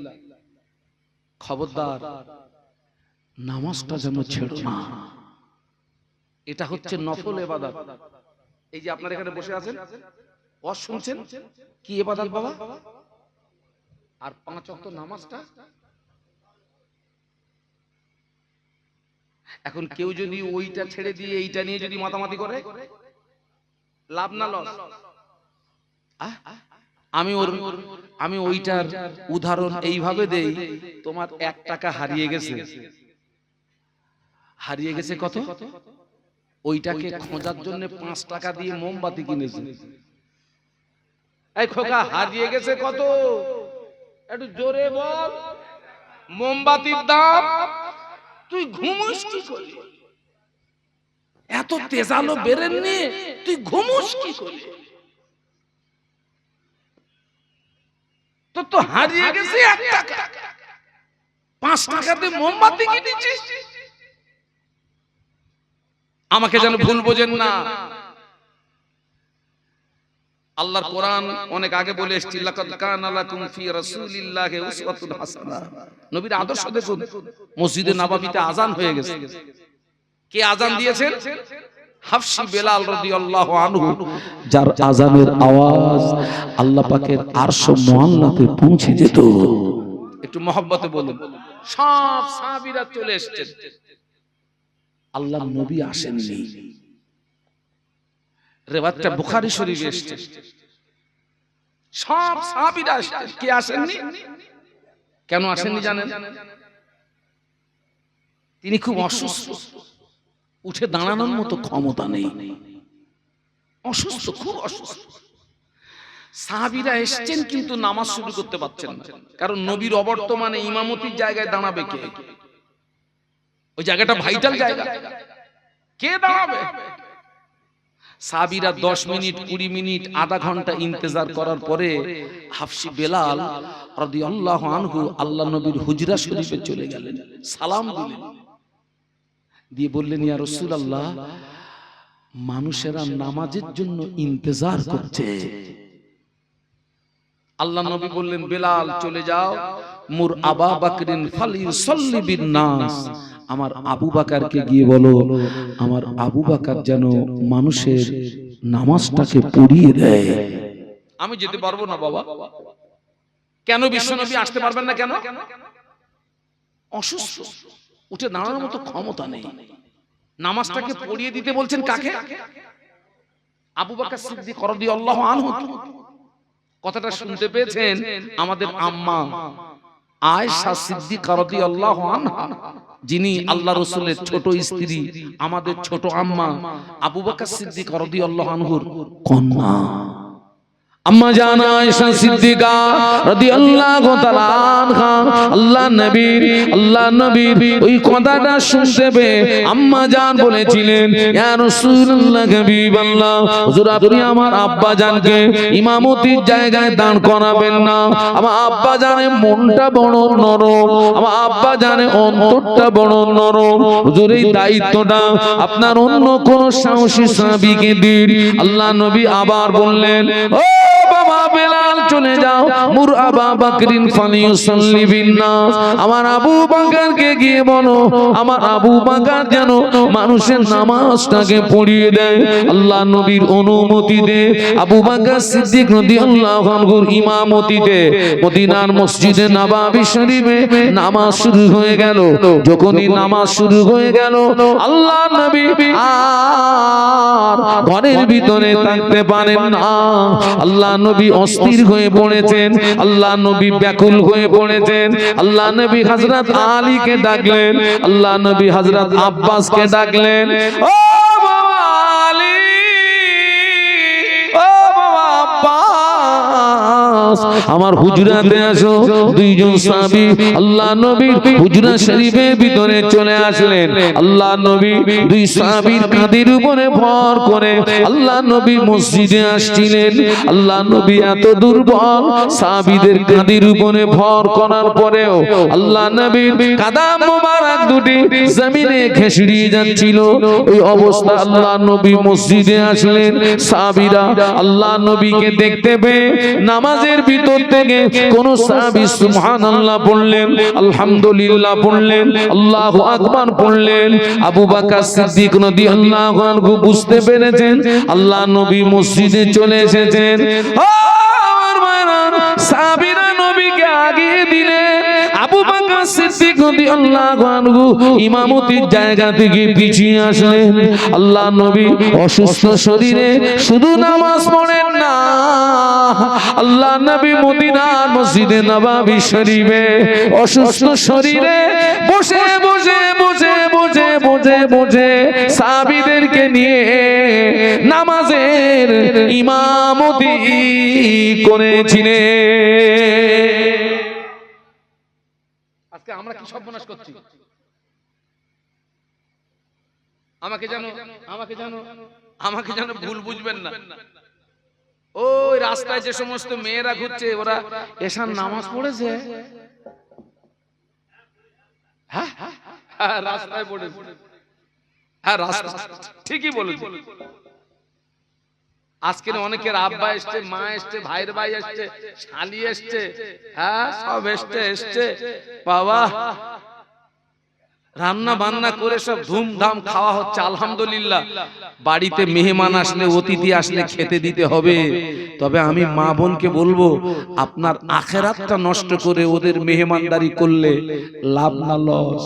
খবরদার নামাজটা যেন ছেড়ো না, এটা হচ্ছে নফল ইবাদত। এই যে আপনারা এখানে বসে আছেন, ওয়াজ শুনছেন, কি ইবাদত বাবা? আর 5 ওয়াক্ত নামাজটা। এখন কেউ যদি ওইটা ছেড়ে দিয়ে এইটা নিয়ে যদি মাতামাতি করে, লাভ না লস? আমি ওইটার উদাহরণ এইভাবে দেই, তোমার 1 টাকা হারিয়ে গেছে, হারিয়ে গেছে কত? ওইটাকে খোঁজার জন্য 5 টাকা দিয়ে মোমবাতি কিনেছে। এই খোকা, হারিয়ে গেছে কত? একটু জোরে বল। মোমবাতির দাম। তুই ঘুমোস কি করে? এত তেজালো বেরেন নিয়ে তুই ঘুমোস কি করে? তো হারিয়ে গেছে 1 টাকা, 5 টাকাতে মোমবাতি কিনেছিস। আমাকে যেন ভুল বোঝেন না। আল্লাহর কোরআন অনেক আগে বলে এসেছে, লাকাদ কানা লাকুম ফি রাসূলিল্লাহি উসওয়াতুন হাসানাহ। নবীর আদর্শ দেখুন। মসজিদে নববীতে আযান হয়ে গেছে। কে আযান দিয়েছেন? হাফসি বেলাল রাদিয়াল্লাহু আনহু, যার আযানের আওয়াজ আল্লাহ পাকের আরশ মুআল্লাতে পৌঁছে যেত। একটু মহব্বতে বলুন। সব সাহাবীরা চলে এসেছেন, আল্লাহর নবী আসেননি। রিওয়ায়াতটা বুখারী শরীফে এসেছে। সব সাহাবীরা আসেন, কে আসেননি? কেন আসেননি জানেন? তিনি খুব অসুস্থ, উঠে দাঁড়ানোর মতো ক্ষমতা নেই, অসুস্থ, খুব অসুস্থ। সাহাবীরা এসেছেন কিন্তু নামাজ শুরু করতে পারছেন না, কারণ নবীর অবর্তমানে ইমামতির জায়গায় দাঁড়াবে কে? ওই জায়গাটা ভাইটাল জায়গা, কে দাঁড়াবে? সাহাবীরা 10 মিনিট, 20 মিনিট, আধা ঘন্টা ইন্তজার করার পরে হাফসি বেলাল রাদিয়াল্লাহু আনহু আল্লাহ নবীর হুজরা শরীফে চলে গেলেন, সালাম দিলেন, দিয়ে বললেন, ইয়া রাসূলুল্লাহ, মানুষেরা নামাজের জন্য ইন্তজার করছে। আল্লাহ নবী বললেন, বেলাল চলে যাও, মুর আবা বকরিন ফালিয়ুসাল্লি বিন নাস, আমার আবু বকরকে গিয়ে বলো আমার আবু বকর যেন মানুষের নামাজটাকে পড়িয়ে দেয়। আমি যেতে পারবো না বাবা। কেন বিশ্বনবী আসতে পারবেন না? কেন? অসুস্থ, উঠে দাঁড়ানোর মতো ক্ষমতা নেই। নামাজটাকে পড়িয়ে দিতে বলছেন কাকে? আবু বকর সিদ্দিক রাদিয়াল্লাহু আনহু। কথাটা শুনতে পেয়েছেন আমাদের আম্মা আয়েশা সিদ্দিকা রাদিয়াল্লাহু আনহা, যিনি আল্লাহ রাসূলের ছোট স্ত্রী, আমাদের ছোট আম্মা আবু বকর সিদ্দিক রাদিয়াল্লাহু আনহুর কন্যা। আম্মা জান আয়েশা সিদ্দিকা রাদিয়াল্লাহু তাআলা আনহা আল্লাহ নবীর ওই কথাটা শুনতে পেয়ে আম্মা জান বলেছিলেন, ইয়া রাসূলুল্লাহ, হাবিবাল্লাহ, হুজুর আপনি আমার আব্বা জানকে ইমামতির জায়গায় দাঁড় করাবেন না। আমার আব্বা জানে মনটা বড় নরম, আমার আব্বা জানে অন্তরটা বড় নরম। হুজুর এই দায়িত্বটা আপনার অন্য কোন সাহসী সাহাবীকে দিন। আল্লাহ নবী আবার বললেন, ও বাবা বেলাল চলে যাও, মুর আবা বকরিন ফালিয়ুসাল্লি বিন নাস, আমার আবু বকরকে গিয়ে বলো আমার আবু বকর যেন মানুষের নামাজটাকে পড়িয়ে দেয়। আল্লাহ নবীর অনুমতিতে আবু বকর সিদ্দিক রাদিয়াল্লাহু আনহুর ইমামতিতে মদিনার মসজিদে নববী শরীফে নামাজ শুরু হয়ে গেল। যখনই নামাজ শুরু হয়ে গেল, আল্লাহ নবী আর ঘরের ভিতরে থাকতে পারেন না। আল্লাহ নবী অস্থির হয়ে পড়েছেন, আল্লাহ নবী ব্যাকুল হয়ে পড়েছেন। আল্লাহ নবী হযরত আলীকে ডাকলেন, আল্লাহ নবী হযরত আব্বাসকে ডাকলেন, ও বাবা আলী, ও বাবা আব্বাস, আমার হুজরাতে আসো। দুইজন সাহাবী আল্লাহ নবীর হুজরা শরীফের ভিতরে চলে আসলেন। আল্লাহ নবী দুই সাহাবীর কাঁধের উপরে ভর করে আল্লাহ নবী মসজিদে আসছিলেন। আল্লাহ নবী এত দুর্বল, সাহাবীদের কাঁধের উপরে ভর করার পরেও আল্লাহ নবীর কাদাম মোবারক দুটি জমিনে খেসড়িয়ে যাচ্ছিল। ওই অবস্থা আল্লাহ নবী মসজিদে আসলেন। সাহাবীরা আল্লাহ নবীকে দেখতে পেয়ে নামাজের ভিতর থেকে কোন সাহাবী সুবহানাল্লাহ পড়লেন, আলহামদুলিল্লাহ পড়লেন, আল্লাহু আকবার পড়লেন। আবু বকর সিদ্দিক রাদিয়াল্লাহু আনহু বুঝতে পেরেছেন আল্লাহ নবী মসজিদে চলে এসেছেন। আমার মায়েরা, সাহাবীরা নবীকে আগিয়ে দিলেন। আবু বকর সিদ্দিক রাদিয়াল্লাহু আনহু ইমামতির জায়গা থেকে পিছিয়ে আসলেন। আল্লাহ নবী অসুস্থ শরীরে শুধু নামাজ পড়েন না, আল্লাহ নবী মদিনার মসজিদে নববী শরীফে অসুস্থ শরীরে বসে বসে বসে বসে বসে বসে সাহাবীদেরকে নিয়ে নামাজের ইমামতি করেছিলেন। আজকে আমরা কি সর্বনাশ করছি? আমাকে জানো ভুল বুঝবেন না। ওই রাস্তায় যে সমস্ত মেয়েরা ঘুরছে, ওরা এশার নামাজ পড়েছে, হ্যাঁ রাস্তায় পড়েছে, হ্যাঁ রাস্তা ঠিকই বলেছে। আজকে অনেকের আব্বা এসছে, মা এসছে, ভাইয়ের ভাই এসছে, শালি এসছে, হ্যাঁ সব এসছে বাবা, রান্না বান্না করে সব ধুমধাম খাওয়া হচ্ছে, আলহামদুলিল্লাহ। বাড়িতে মেহমান আসলে, অতিথি আসলে খেতে দিতে হবে। তবে আমি মা বোনকে বলবো, আপনার আখিরাতটা নষ্ট করে ওদের মেহমানদারি করলে লাভ না লস?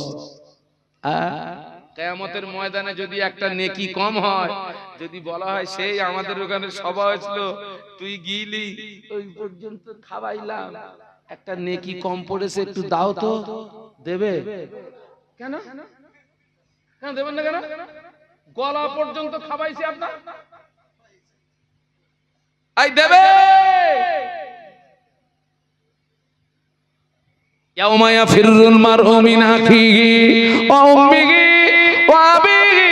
কিয়ামতের ময়দানে যদি একটা নেকি কম হয়, যদি বলা হয় সেই আমাদের ওখানে সভা হয়েছিল, তুই গিলি ওই পর্যন্ত খাওয়াইলাম, একটা নেকি কম পড়েছে, একটু দাও তো, দেবে? কেন দেবেন না? কেন? গলা পর্যন্ত খাওয়াইছি আপনার, আই দেবে? ইয়াউমা ইয়াফিরুল মারউ মিন আখিহি ওয়া উম্মিহি ওয়া আবিহি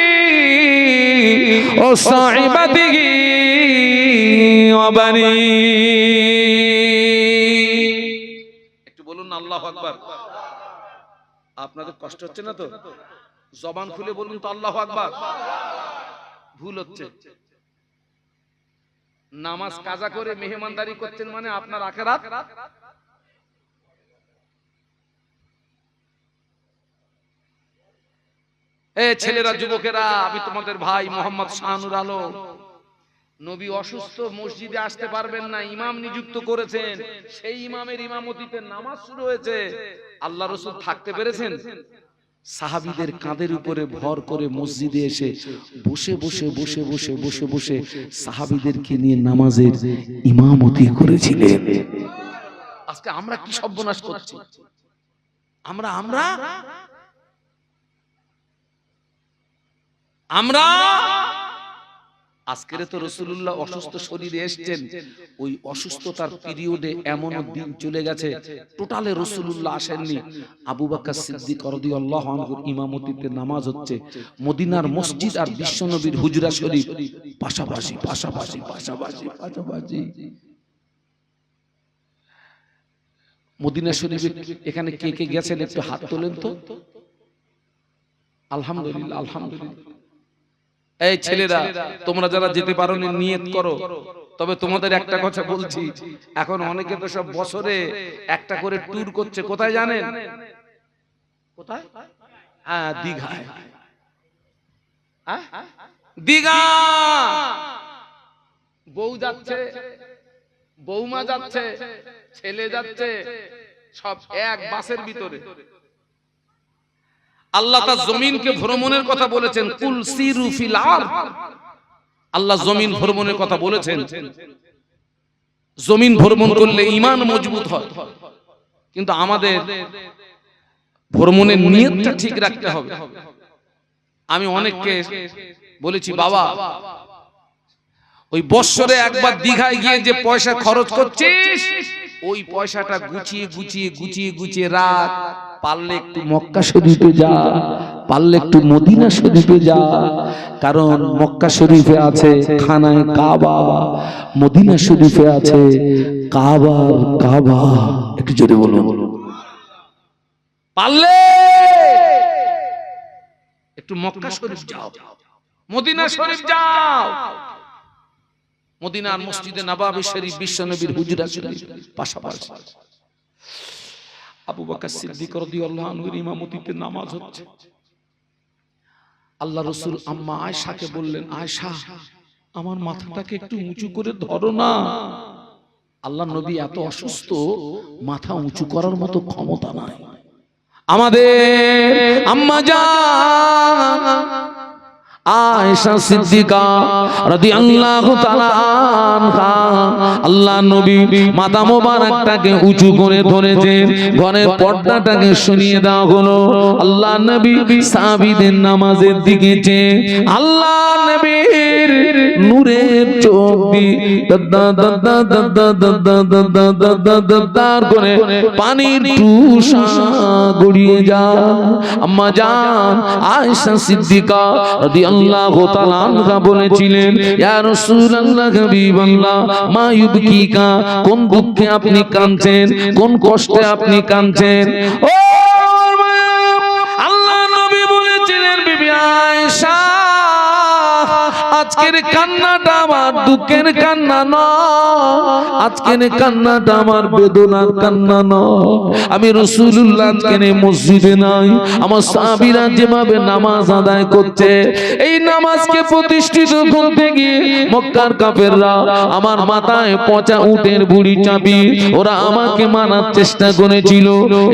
ওয়া সাহিবাতিহি ওয়া বানিহি। একটু বলুন না আল্লাহু আকবার। আপনাদের কষ্ট হচ্ছে না তো? জবান খুলে বলুন তো আল্লাহু আকবার। ভুল হচ্ছে। নামাজ কাজা করে মেহমানদারি করছেন মানে আপনার আখিরাত। ছেলেরা, যুবকেরা, আমি তোমাদের ভাই মোহাম্মদ শাহনুর আলম। নবী অসুস্থ, মসজিদে আসতে পারবেন না, ইমাম নিযুক্ত করেছেন, সেই ইমামের ইমামতিতে নামাজ শুরু হয়েছে। আল্লাহ রাসূল থাকতে পেরেছেন? সাহাবীদের কাঁধের উপরে ভর করে মসজিদে এসে বসে সাহাবীদেরকে নিয়ে নামাজের ইমামতি করেছিলেন। আজকে আমরা কি সর্বনাশ করছি? আমরা আজকের তো রাসূলুল্লাহ অসুস্থ শরীরে এসেছেন, ওই অসুস্থতার পিরিয়ডে এমন দিন চলে গেছে টোটালে রাসূলুল্লাহ আসেননি। আবু বকর সিদ্দিক রাদিয়াল্লাহু আনহুর ইমামতিতে নামাজ হচ্ছে, মদিনার মসজিদ আর বিশ্বনবীর হুজরা শরীফ পাশাপাশি। মদিনা শরীফে এখানে কে কে গেছেন একটু হাত তোলেন তো। আলহামদুলিল্লাহ, আলহামদুলিল্লাহ। এই ছেলেরা, তোমরা যারা যেতে পারোনি নিয়ত করো। তবে তোমাদের একটা কথা বলছি, এখন অনেকে তো সব বছরে একটা করে ট্যুর করছে। কোথায় জানেন? কোথায়? হ্যাঁ, দীঘায়। দীঘা। বউ যাচ্ছে, বৌমা যাচ্ছে, ছেলে যাচ্ছে, সব এক বাসের ভিতরে। আল্লাহ তার জমিনকে ভ্রমণের কথা বলেছেন, কুল সিরু ফিল আরদ। আল্লাহ জমিন ভ্রমণের কথা বলেছেন। জমিন ভ্রমণ করলে ঈমান মজবুত হয়, কিন্তু আমাদের ভ্রমণের নিয়তটা ঠিক রাখতে হবে। আমি অনেককে বলেছি, বাবা ওই বছরে একবার দীঘায় গিয়ে যে পয়সা খরচ করছিস, ওই পয়সাটা গুছিয়ে রাখ। পারলে একটু মক্কা শরীফে যা, পারলে একটু মদিনা শরীফে যা। কারণ মক্কা শরীফে আছে খানায়ে কাবা, মদিনা শরীফে আছে কাবা। একটু জোরে বলুন। পারলে একটু মক্কা শরীফ যাও, মদিনা শরীফ যাও। মদিনার মসজিদে নববী শরীফ, বিশ্বনবীর হুজরা শরীফ পাশাপাশি। আবু বকর সিদ্দিক রাদিয়াল্লাহু আনহুর ইমামতিতে নামাজ হচ্ছে। আল্লাহ রাসূল আম্মা আয়েশাকে বললেন, আয়েশা আমার মাথাটাকে একটু উঁচু করে ধরো না। আল্লাহ নবী এত অসুস্থ, মাথা উঁচু করার মতো ক্ষমতা নাই। আমাদের আম্মা জান আয়েশা সিদ্দিকা রাদিয়াল্লাহু তাআলা আনহা, আল্লাহ নবী মাথা মোবারকটাকে উঁচু করে ধরেছেন, ঘরের পর্দাটাকে সরিয়ে দেওয়া হলো। আল্লাহ নবী সাহাবীদের নামাজের দিকে চেয়ে আল্লাহ নবীর নূরের চোখ দিয়ে দাদা দাদা দাদা দাদা দাদা দাদা দাদা করে পানির টুসা গড়িয়ে যায়। আম্মা জান আয়েশা সিদ্দিকা রাদিয়াল্লাহু তাআলা আনহা বলেছিলেন, ইয়া রাসূলুল্লাহ হাবিবাল্লাহ মা ইউবকিকা, কোন দুঃখে আপনি কাঁদছেন, কোন কষ্টে আপনি কাঁদছেন? ও আল্লাহ নবী বলেছিলেন, বিবি আয়েশা আজকের কান্নাটা আমার দুঃখের কান্না নয়, আজকের কান্নাটা আমার বেদনার কান্না নয়। আমি রাসূলুল্লাহ আজকের মসজিদে নাই, আমার সাহাবীরা যেভাবে নামাজ আদায় করছে, এই নামাজকে প্রতিষ্ঠিত করতে গিয়ে মক্কার কাফেররা আমার মাথায় পচা উটের বুড়ি চাপি ওরা আমাকে মারার চেষ্টা করেছিল।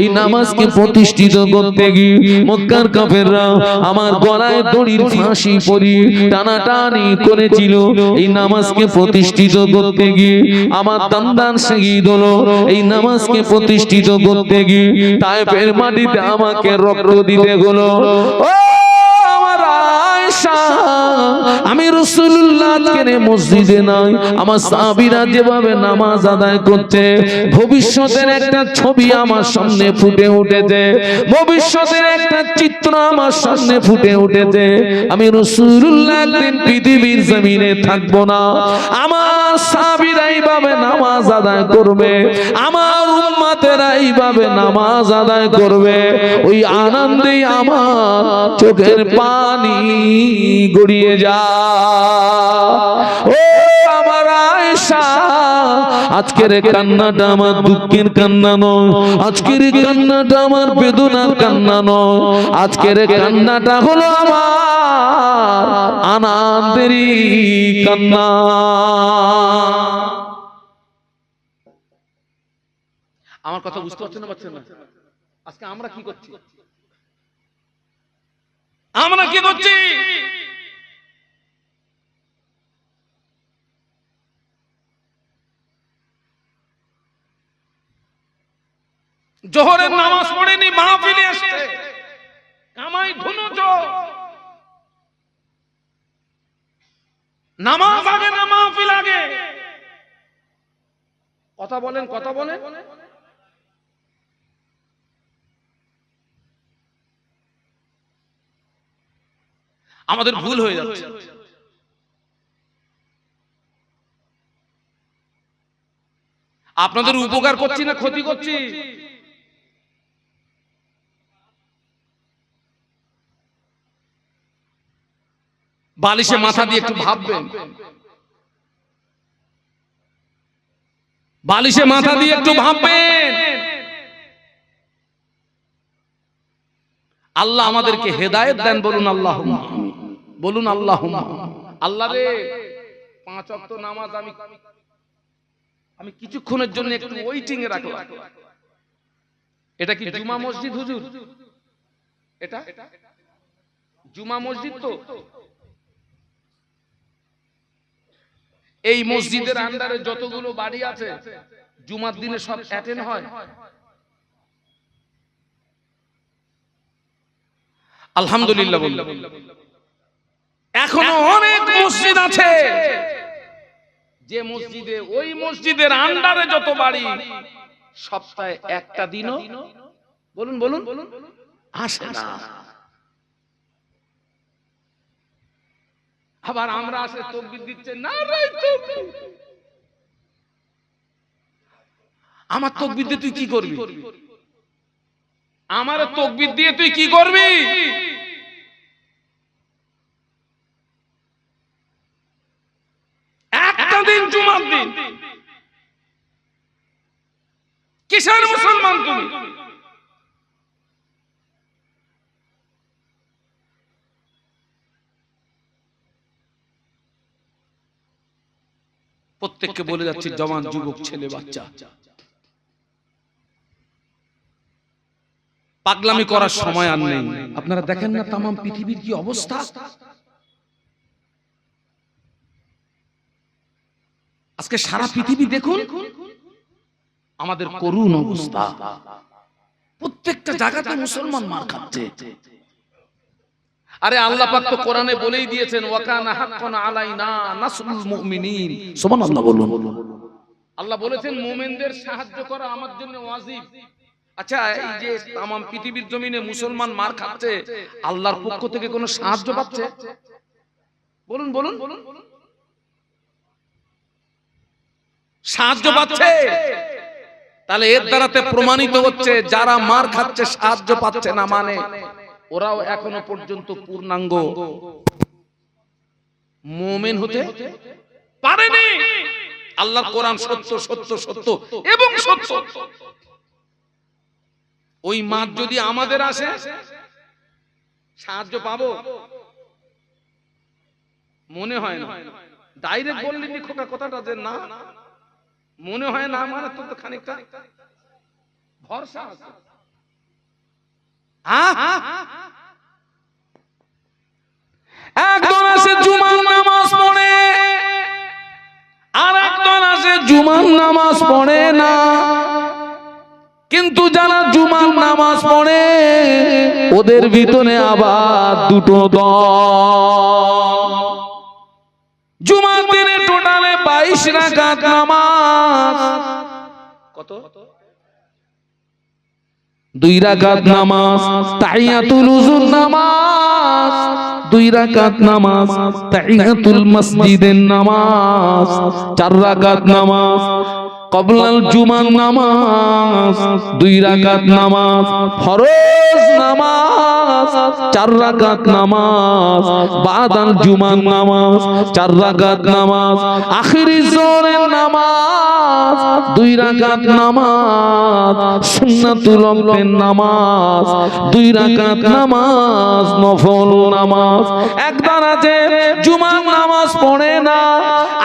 এই নামাজকে প্রতিষ্ঠিত করতে গিয়ে মক্কার কাফেররা আমার গলায় দড়ির ফাঁসি পরিয়ে টানাটানি করেছিল। এই নামাজকে প্রতিষ্ঠিত করতে গিয়ে আমার দান্দান শহীদ হলো। এই নামাজকে প্রতিষ্ঠিত করতে গিয়ে তায়েফের মাটিতে আমাকে রক্ত দিতে হলো। ও আমার আয়েশা, আমি রাসূলুল্লাহ আজকের মসজিদে নাই, আমার সাহাবীরা যেভাবে নামাজ আদায় করছে, ভবিষ্যতের একটা ছবি আমার সামনে ফুটে উঠেছে, ভবিষ্যতের একটা চিত্র আমার সামনে ফুটে উঠেছে। আমি রাসূলুল্লাহ একদিন পৃথিবীর জমিনে থাকবো না, আমার সাহাবীরা এইভাবে নামাজ আদায় করবে, আমার উম্মতেরা এইভাবে নামাজ আদায় করবে। ওই আনন্দে আমার চোখের পানি গড়িয়ে যায়। ও আমার আয়েশা, আজকের কান্নাটা আমার দুঃখের কান্না নয়, আজকের কান্নাটা আমার বেদনার কান্না নয়, আজকের কান্নাটা হলো আমার আনন্দেরই কান্না। আমার কথা বুঝতে পারছেন না? পারছেন না? আজকে আমরা কি করছি? আমরা কি করছি? জোহরের নামাজ পড়েনি, মাহফিলে আসছে, কামাই ধুনুচ, নামাজ আগে না মাহফিল আগে? কথা বলেন, কথা বলেন। আমাদের ভুল হয়ে যাচ্ছে। আপনাদের উপকার করছি না ক্ষতি করছি? বালিশে মাথা দিয়ে একটু ভাববেন, বালিশে মাথা দিয়ে একটু ভাববেন। আল্লাহ আমাদেরকে হেদায়েত দেন, বলুন আল্লাহুম্মা, বলুন আল্লাহুম্মা। আল্লাহ রে, 5 ওয়াক্ত নামাজ আমি কিছুক্ষণের জন্য একটু ওয়েটিং এ রাখলাম। এটা কি জুমা মসজিদ হুজুর? এটা জুমা মসজিদ তো? এই মসজিদের আন্ডারে যতগুলো বাড়ি আছে জুমার দিনে সব অ্যাটেন্ড হয়? আলহামদুলিল্লাহ বললাম। এখনো অনেক মসজিদ আছে যে মসজিদে, ওই মসজিদের আন্ডারে যত বাড়ি, সপ্তাহে একটা দিনও বলুন বলুন আসে না। আবার আমরা আসে তাকবীর দিচ্ছে, না রে তাকবীর। আমার তাকবীর দিয়ে তুই কি করবি? আমার তাকবীর দিয়ে তুই কি করবি? একটা দিন জুমার দিন কিসের মুসলমান তুমি? প্রত্যেককে বলে যাচ্ছি, জওয়ান যুবক ছেলে বাচ্চা, পাগলামি করার সময় আর নেই। আপনারা দেখেন না তামাম পৃথিবীর কি অবস্থা? আজকে সারা পৃথিবী দেখুন আমাদের করুণ অবস্থা, প্রত্যেকটা জায়গাতে মুসলমান মার খাচ্ছে। আরে আল্লাহ পাক তো কোরআনে বলেই দিয়েছেন, ওয়া কানা হাক্কান আলাইনা নাসরুল মুমিনিন। সুবহানাল্লাহ বলুন। আল্লাহ বলেছেন মুমিনদের সাহায্য করা আমার জন্য ওয়াজিব। আচ্ছা, এই যে তামাম পৃথিবীর জমিনে মুসলমান মার খাচ্ছে, আল্লাহর পক্ষ থেকে কোনো সাহায্য পাচ্ছে? বলুন বলুন, সাহায্য পাচ্ছে? তাহলে এর দ্বারাতে প্রমাণিত হচ্ছে যারা মার খাচ্ছে সাহায্য পাচ্ছে না, মানে ওরাও এখনো পর্যন্ত পূর্ণাঙ্গ মুমিন হতে পারেনি। আল্লাহর কোরআন সত্য সত্য সত্য এবং সত্য। ওই মার যদি আমাদের আসে সাহায্য পাবো? মনে হয় না। ডাইরেক্ট বললেন খোকা কথাটা যে না, মনে হয় না, মানে তো খানিকটা ভরসা আছে। একজন আছে জুমার নামাজ পড়ে, আর একজন আছে জুমার নামাজ পড়ে না। কিন্তু যারা জুমার নামাজ পড়ে ওদের ভিতরে আবার দুটো দল। জুমার দিনে টোটালে 22 রাকাত নামাজ। কত? 2 রাকাত নামাজ তাহিয়াতুল উযুর নামাজ, 2 রাকাত নামাজ তাহিয়াতুল মসজিদের নামাজ, 4 রাকাত নামাজ কবলাল জুমার নামাজ, 2 রাকাত নামাজ ফরজ নামাজ, 4 রাকাত নামাজ বাদাল জুমার নামাজ, 4 রাকাত নামাজ আখিরি জোহরের নামাজ, 2 রাকাত নামাজ সুন্নাতুল ওয়াক্তের নামাজ, 2 রাকাত নামাজ নফল নামাজ। একজন আছে জুমার নামাজ পড়ে না,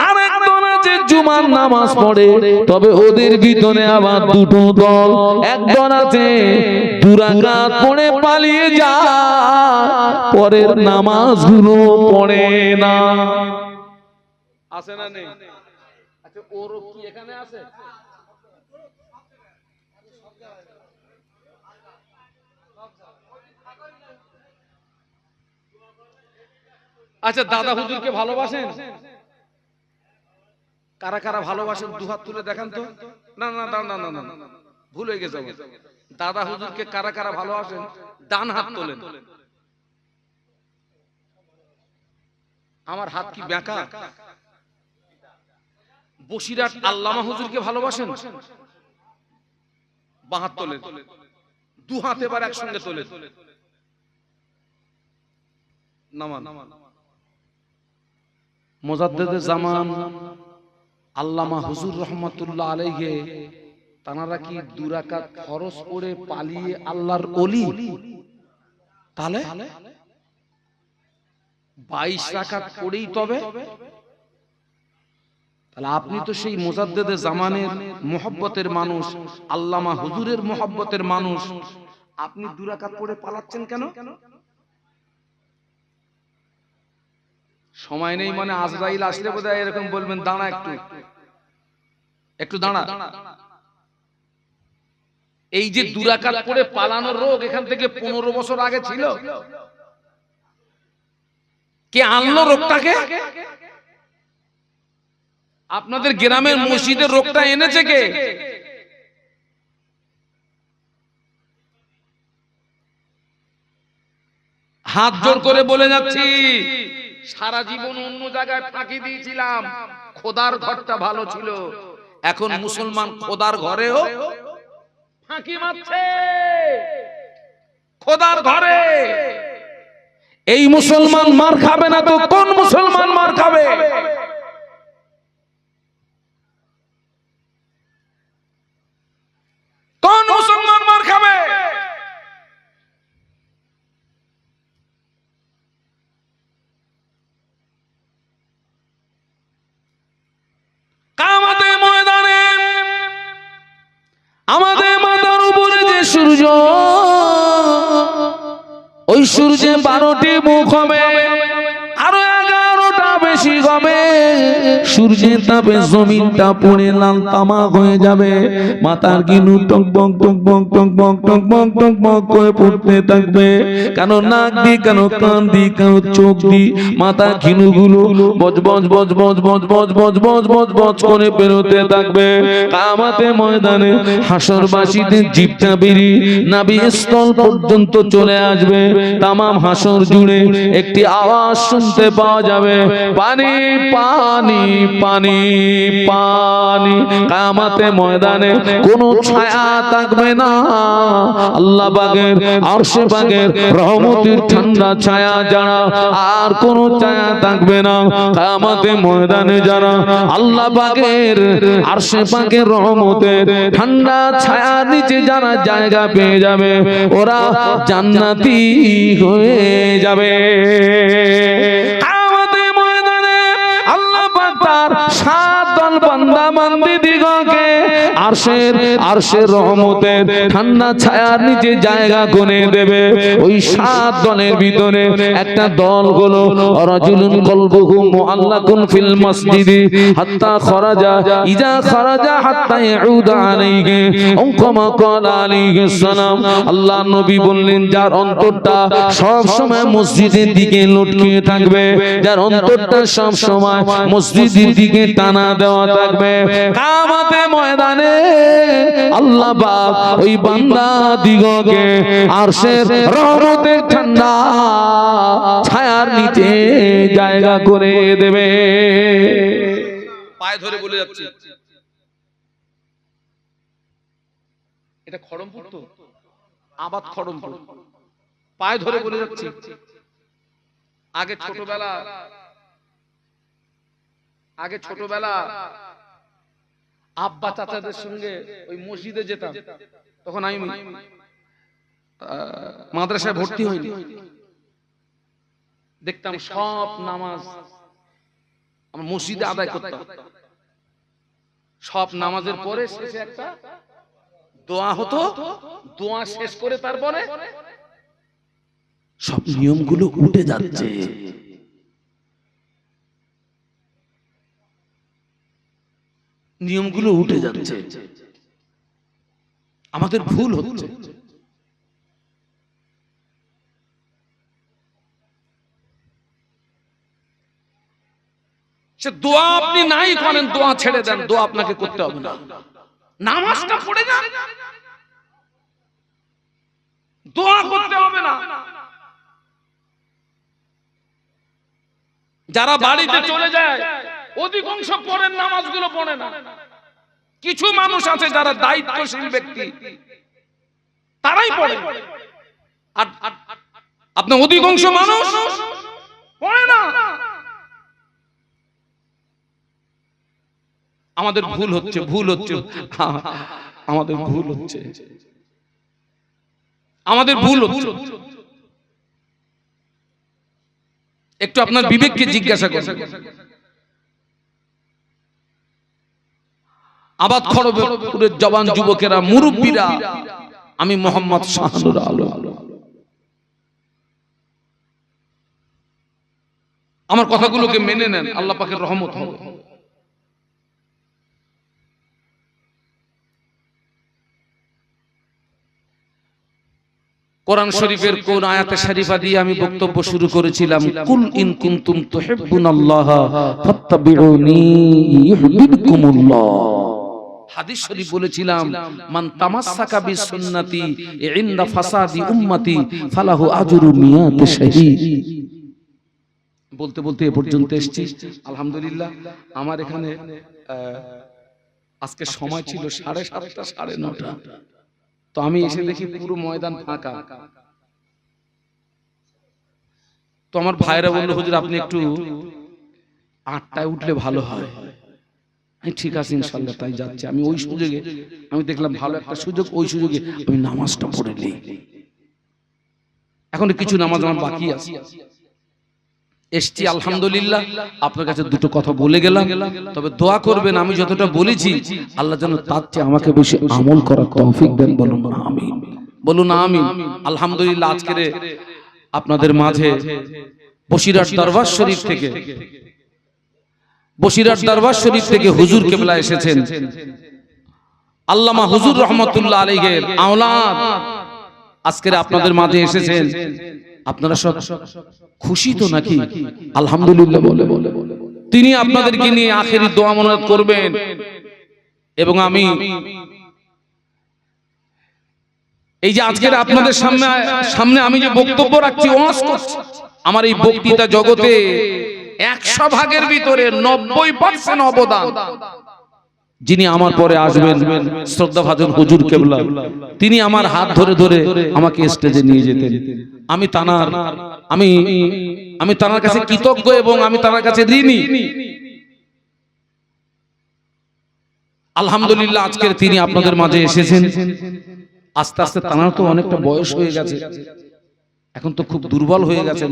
আরেকজন আছে জুমার নামাজ পড়ে, তবে ওদের ভিতরে আবার দুটো দল। একজন আছে 2 রাকাত পড়ে পালিয়ে যায়, পরের নামাজগুলো পড়ে না। আছে না নেই? আচ্ছা, ওর কি এখানে আছে? আচ্ছা, দাদা হুজুরকে ভালোবাসেন? কারা কারা ভালোবাসেন দুহাত তুলে দেখান তো। না না না না না, ভুল হয়ে গেছে। দাদা হুজুরকে কারা কারা ভালোবাসেন ডান হাত তোলেন। আমার হাত কি বেঁকা? বসিরহাট আল্লামা হুজুরকে ভালোবাসেন? বাঁ হাত তোলেন। দুহাত এবার একসঙ্গে তোলেন। নামান। মুজাদ্দিদে জামান আল্লামা হুজুর রহমাতুল্লাহ আলাইহি, তানারা কি 2 রাকাত ফরজ পড়ে পালিয়ে আল্লাহর ওলি? তাহলে 22 রাকাত পড়েই তবে। তাহলে আপনি তো সেই মুজাদ্দিদে জামানের মুহাব্বতের মানুষ, আল্লামা হুজুরের মুহাব্বতের মানুষ, আপনি 2 রাকাত পড়ে পালাচ্ছেন কেন? সময় নেই মানে আজরাইল আসলে বোধহয় এরকম বলবেন, দাঁড়া একটু একটু দাঁড়া। এই যে 2 রাকাত পড়ে পালানোর রোগ এখান থেকে 15 বছর আগে ছিল। কে আনলো রোগটাকে? আপনাদের গ্রামের মসজিদের রোগটা এনেছে কে? হাত জোর করে বলে যাচ্ছি, সারা জীবন অন্য জায়গায় ফাঁকি দিয়েছিলাম, খোদার ঘরটা ভালো ছিল। এখন মুসলমান খোদার ঘরেও ফাঁকি মারছে। খোদার ঘরে এই মুসলমান মার খাবে না তো কোন মুসলমান মার খাবে? কোন মুসলমান মার খাবে? কামতের ময়দানে আমাদের মাথার উপরে যে সূর্য, ওই সূর্যে 12টি মুখ হবে, আরো 11টা বেশি হবে, সূর্যের তাপে জমিনটা পুড়ে লাল তামাক হয়ে যাবে, মাথার গিলু টকবক টকবক টকবক টকবক টকবক করে পড়তে থাকবে। কেন নাক দি, কেন কান দি, কেন চোখ দি, মাথা গিলুগুলো বজ বজ বজ বজ বজ বজ বজ বজ বজ বজ করে বেরোতে থাকবে। কিয়ামতের ময়দানে হাসরবাসীদের জিভটা বেরিয়ে নাভি স্থল পর্যন্ত চলে আসবে। তামাম হাসর জুড়ে একটি আওয়াজ শুনতে পাওয়া যাবে, পানি পানি পানি পানি। কিয়ামতের ময়দানে কোনো ছায়া থাকবে না, আল্লাহ পাকের আরশে পাকের রহমতের ঠান্ডা ছায়া যারা, আর কোনো ছায়া থাকবে না। কিয়ামতের ময়দানে যারা আল্লাহ পাকের আরশে পাকের রহমতের ঠান্ডা ছায়া নিচে যারা জায়গা পেয়ে যাবে, ওরা জান্নাতি হয়ে যাবে। কিয়ামতের ময়দানে আল্লাহ পাক তার 7 দল বান্দা বান্দীদিগকে আরশের রহমতের ঠান্ডা ছায়ার নিচে জায়গা করে দেবে। ওই 7 দলের ভিতরে একটা দল হলো রাজুলুন কলবুহু মুআল্লাকুন ফিল মসজিদি হাত্তা খরাজা ইজা খরাজা হাত্তা ইয়াউদা আলাইহি ওয়াকামা ক্বালা আলাইহিস সালাম। আল্লাহ নবী বললেন, যার অন্তরটা সব সময় মসজিদের দিকে লটকিয়ে থাকবে, যার অন্তরটা সব সময় মসজিদের দিকে টানা দেওয়া থাকবে, কিয়ামতের ময়দানে আল্লাহ পাক ওই বান্দা দিগকে আরশের রহমতের ঠান্ডা ছায়ার নিচে জায়গা করে দেবে। পায়ে ধরে বলে যাচ্ছি, এটা খড়মপুর তো, আবাদ খড়মপুর। পায়ে ধরে বলে যাচ্ছি, আগে ছোটবেলা আব্বা চাচাদের সঙ্গে ওই মসজিদে যেতাম, তখন আমি মাদ্রাসায় ভর্তি হইনি। দেখতাম সব নামাজ আমরা মসজিদে আদায় করতাম। সব নামাজের পরে শেষে একটা দোয়া হতো, দোয়া শেষ করে তারপরে সব নিয়মগুলো উঠে যাচ্ছে। নিয়মগুলো উঠে যাচ্ছে, আমাদের ভুল হচ্ছে। সে দোয়া আপনি নাই করেন, দোয়া ছেড়ে দেন, দোয়া আপনাকে করতে হবে না, নামাজটা পড়ে যান, দোয়া করতে হবে না। যারা বাড়িতে চলে যায় অধিকাংশ পড়েন, নামাজগুলো পড়ে না। কিছু মানুষ আছে যারা দায়িত্বশীল ব্যক্তি, তারাই পড়ে, আর আপনার অধিকাংশ মানুষ পড়ে না। আমাদের ভুল হচ্ছে, আমাদের ভুল হচ্ছে, আমাদের ভুল হচ্ছে। একটু আপনার বিবেককে জিজ্ঞাসা করুন। আবাদ খড়গপুরের জওয়ান যুবকেরা, মুরব্বীরা, আমি মোহাম্মদ শাহনুর আলম, আমার কথাগুলোকে মেনে নেন, আল্লাহ পাকের রহমত হবে। কোরআন শরীফের কোন আয়াতে শরীফা দিয়ে আমি বক্তব্য শুরু করেছিলাম, কুল ইন কুনতুম তুহিব্বুনাল্লাহ ফাত্তাবিউনি ইউহিব্বুকুমুল্লাহ। হাদিস শরীফ বলেছিলাম, মান তামাসসাকা বিসুন্নতি ইনদা ফাসাদি উম্মতি ফালাহু আজরু মিয়াত শাহীদ। বলতে বলতে এ পর্যন্ত এসেছি, আলহামদুলিল্লাহ। আমার এখানে আজকে সময় ছিল 7:30 9:30, তো আমি এসে দেখি পুরো ময়দান ফাঁকা। তো আমার ভাইরা বলল, হুজুর আপনি একটু 8টায় উঠলে ভালো হয়। ঠিক আছে ইনশাআল্লাহ, তাই যাচ্ছে। আমি ওই সুযোগে আমি দেখলাম ভালো একটা সুযোগ, ওই সুযোগে আমি নামাজটা পড়ে নিই। এখন কিছু নামাজ আমার বাকি আছে, এসছি আলহামদুলিল্লাহ। আপনার কাছে দুটো কথা বলে গেলাম, তবে দোয়া করবেন আমি যতটা বলেছি আল্লাহ যেন তার চেয়ে আমাকে বেশি আমল করার তৌফিক দেন। বলুন আমিন, বলুন আমিন। আলহামদুলিল্লাহ আজকের আপনাদের মাঝে বসিরহাট দরবার শরীফ থেকে বসিরহাট দরবার শরীফ থেকে হুজুর কেবলা এসেছেন, আল্লামা হুজুর রহমাতুল্লাহ আলাইহির আওলাদ আজকে আপনাদের মাঝে এসেছেন। আপনারা সব খুশি তো নাকি? আলহামদুলিল্লাহ বলে তিনি আপনাদেরকে নিয়ে আখেরি দোয়া মোনাজাত করবেন। এবং আমি এই যে আজকের আপনাদের সামনে আমি যে বক্তব্য রাখছি, ওয়াজ করছি, আমার এই বক্তৃতা জগতে 100 ভাগের ভিতরে 90% অবদান যিনি আমার পরে আসবেন, শ্রদ্ধাভাজন হুজুর কেবলা, তিনি আমার হাত ধরে ধরে আমাকে স্টেজে নিয়ে যেতেন। আমি তার কাছে কৃতজ্ঞ এবং আমি তার কাছে ঋণী। আলহামদুলিল্লাহ আজকের তিনি আপনাদের মাঝে এসেছেন। আস্তে আস্তে তার তো অনেকটা বয়স হয়ে গেছে, এখন তো খুব দুর্বল হয়ে গেছেন।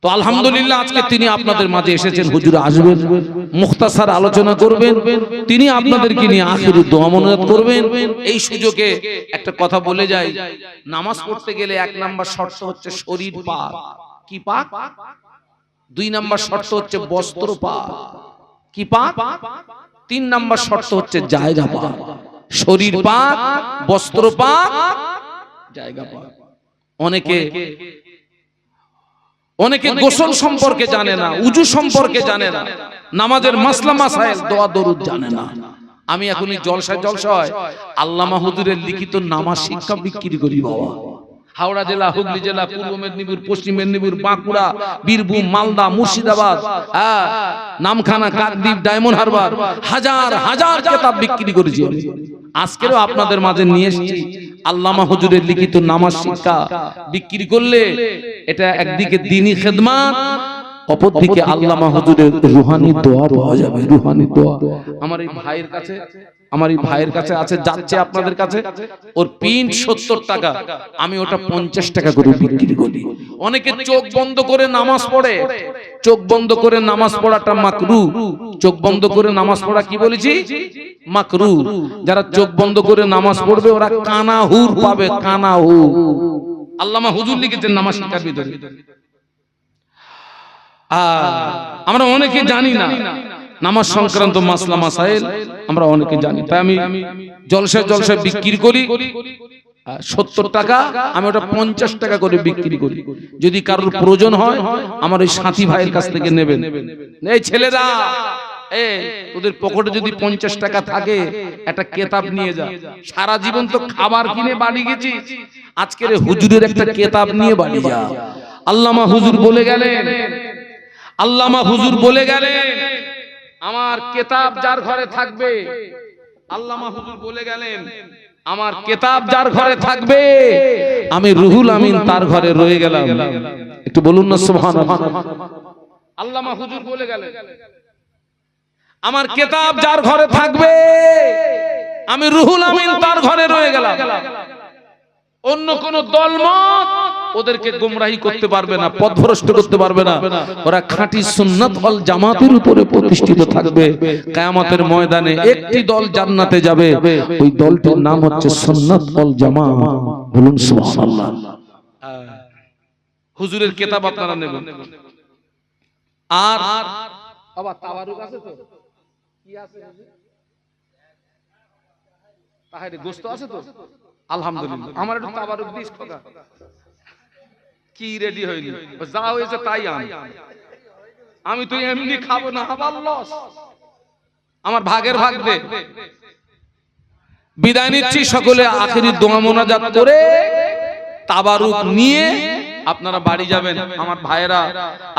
তো আলহামদুলিল্লাহ আজকে তিনি আপনাদের মাঝে এসেছেন। হুজুর আসবেন, মুখতাসার আলোচনা করবেন, তিনি আপনাদেরকে নিয়ে আখিরি দোয়া মোনাজাত করবেন। এই সুযোগে একটা কথা বলে যাই, নামাজ পড়তে গেলে 1 নাম্বার শর্ত হচ্ছে শরীর পাক। কি পাক? 2 নাম্বার শর্ত হচ্ছে বস্ত্র পাক। কি পাক? 3 নাম্বার শর্ত হচ্ছে জায়গা পাক। শরীর পাক, বস্ত্র পাক, জায়গা পাক। অনেকে গোসল সম্পর্কে জানে না, উজু সম্পর্কে জানে না, নামাজের মাসলা মাসাইল, দোয়া দরুদ জানে না। আমি এখনই জলসায় আল্লামা হুজুরের লিখিত নামাজ শিক্ষা বিক্রি করি বাবা। হাওড়া জেলা, হুগলি জেলা, পূর্ব মেদিনীপুর, পশ্চিম মেদিনীপুর, বাঁকুড়া, বীরভূম, মালদা, মুর্শিদাবাদ, নামখানা, কাকদ্বীপ, ডায়মন্ড হারবার, হাজার হাজার কিতাব বিক্রি করেছি। আজকেও আপনাদের মাঝে নিয়ে এসেছি আল্লামা হুজুরের লিখিত নামাজ শিক্ষা। বিক্রি করলে এটা একদিকে দ্বীনি খেদমত, অপরদিকে আল্লামা হুজুরের রুহানি দোয়া পাওয়া যাবে। রুহানি দোয়া আমার এই ভাইয়ের কাছে আছে, যাচ্ছে আপনাদের কাছে। ওর প্রিন্ট 70 টাকা, আমি ওটা 50 টাকা করে বিক্রি করি। অনেকে চোখ বন্ধ করে নামাজ পড়ে, চোখ বন্ধ করে নামাজ পড়াটা মাকরু। চোখ বন্ধ করে নামাজ পড়া কি বলেছি? মাকরু। যারা চোখ বন্ধ করে নামাজ পড়বে ওরা কানাহুর পাবে, কানাহুর। আল্লামা হুজুর লিখেছেন নামাজ শিক্ষার ভিতরে। আমরা অনেকে জানি না নামাজ সংক্রান্ত মাসলা মাসাইল, আমরা অনেকে জানি। তাই আমি জলসায় বিক্রি করি 70 টাকা, আমি ওটা 50 টাকা করে বিক্রি করি। যদি কারোর প্রয়োজন হয় আমার ওই সাথী ভাইয়ের কাছ থেকে নেবেন। এই ছেলেরা, তোদের পকেটে যদি 50 টাকা থাকে একটা কেতাব নিয়ে যা। সারা জীবন তো খাবার কিনে বাড়ি গেছি, আজকের হুজুরের একটা কেতাব নিয়ে বাড়ি যা। আল্লামা হুজুর বলে গেলেন আমার কেতাব যার ঘরে থাকবে, আল্লামা হুজুর বলে গেলেন আমার কেতাব যার ঘরে থাকবে আমি রুহুল আমিন তার ঘরে রয়ে গেলাম। একটু বলুন না সুবহানাল্লাহ। আল্লামা হুজুর বলে গেলেন আমার কেতাব যার ঘরে থাকবে আমি রুহুল আমিন তার ঘরে রয়ে গেলাম। অন্য কোন দলমত ওদেরকে গোমরাহি করতে পারবে না, পথভ্রষ্ট করতে পারবে না। ওরা খাঁটি সুন্নাত ওয়াল জামাতের উপরে প্রতিষ্ঠিত থাকবে। কিয়ামতের ময়দানে একটি দল জান্নাতে যাবে, ওই দলটির নাম হচ্ছে সুন্নাত ওয়াল জামাত। বলুন সুবহানাল্লাহ। হুজুরের কিতাব আপনারা নেবেন। আর বাবা তাওয়ারুক আছে তো? কি আছে? তাহলে গোশত আছে তো? আলহামদুলিল্লাহ। আমার একটু তাবারুক দিস খোদা। কি রেডি হইনি, যা হয়েছে তাই আমি তো এমনি খাবো না, আবার লস। আমার ভাগের ভাগ দে। বিদায় নিচ্ছি, সকলে আখেরি দোয়া মোনাজাত করে তাবারুক নিয়ে আপনারা বাড়ি যাবেন। আমার ভাইয়েরা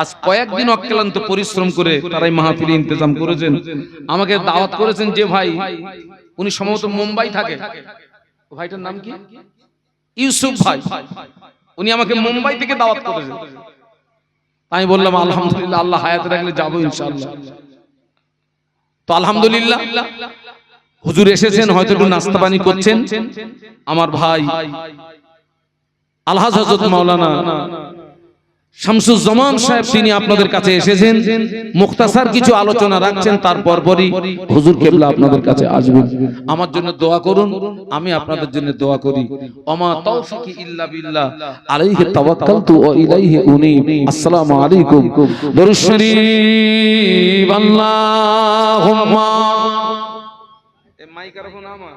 আজ কয়েকদিন অক্লান্ত পরিশ্রম করে তারাই মাহফিল ইন্তজাম করেছেন, আমাকে দাওয়াত করেছেন। যে ভাই, উনি সম্ভবত মুম্বাই থাকে, ভাইটার নাম কি? ইউসুফ ভাই। উনি আমাকে মুম্বাই থেকে দাওয়াত করেছেন। আমি বললাম আলহামদুলিল্লাহ, আল্লাহ হায়াতে রাখলে যাবো ইনশাআল্লাহ। তো আলহামদুলিল্লাহ হুজুর এসেছেন, হয়তো একটু নাস্তা পানি করছেন। আমার ভাই আলহাজ হযরত মাওলানা শামসুজ্জামান সাহেব তিনি আপনাদের কাছে এসেছেন, মুখতাসার কিছু আলোচনা রাখছেন, তারপর পরই হুজুর কেবলা আপনাদের কাছে আসবেন। আমার জন্য দোয়া করুন, আমি আপনাদের জন্য দোয়া করি। ওমা তাওফিকি ইল্লা বিল্লাহ, আলাইহি তাওয়াক্কালতু ওয়া ইলাইহি উনীব। আসসালামু আলাইকুম। দরুদ শরীফ। আল্লাহুম্মা এ মাইক রাখুন আমার।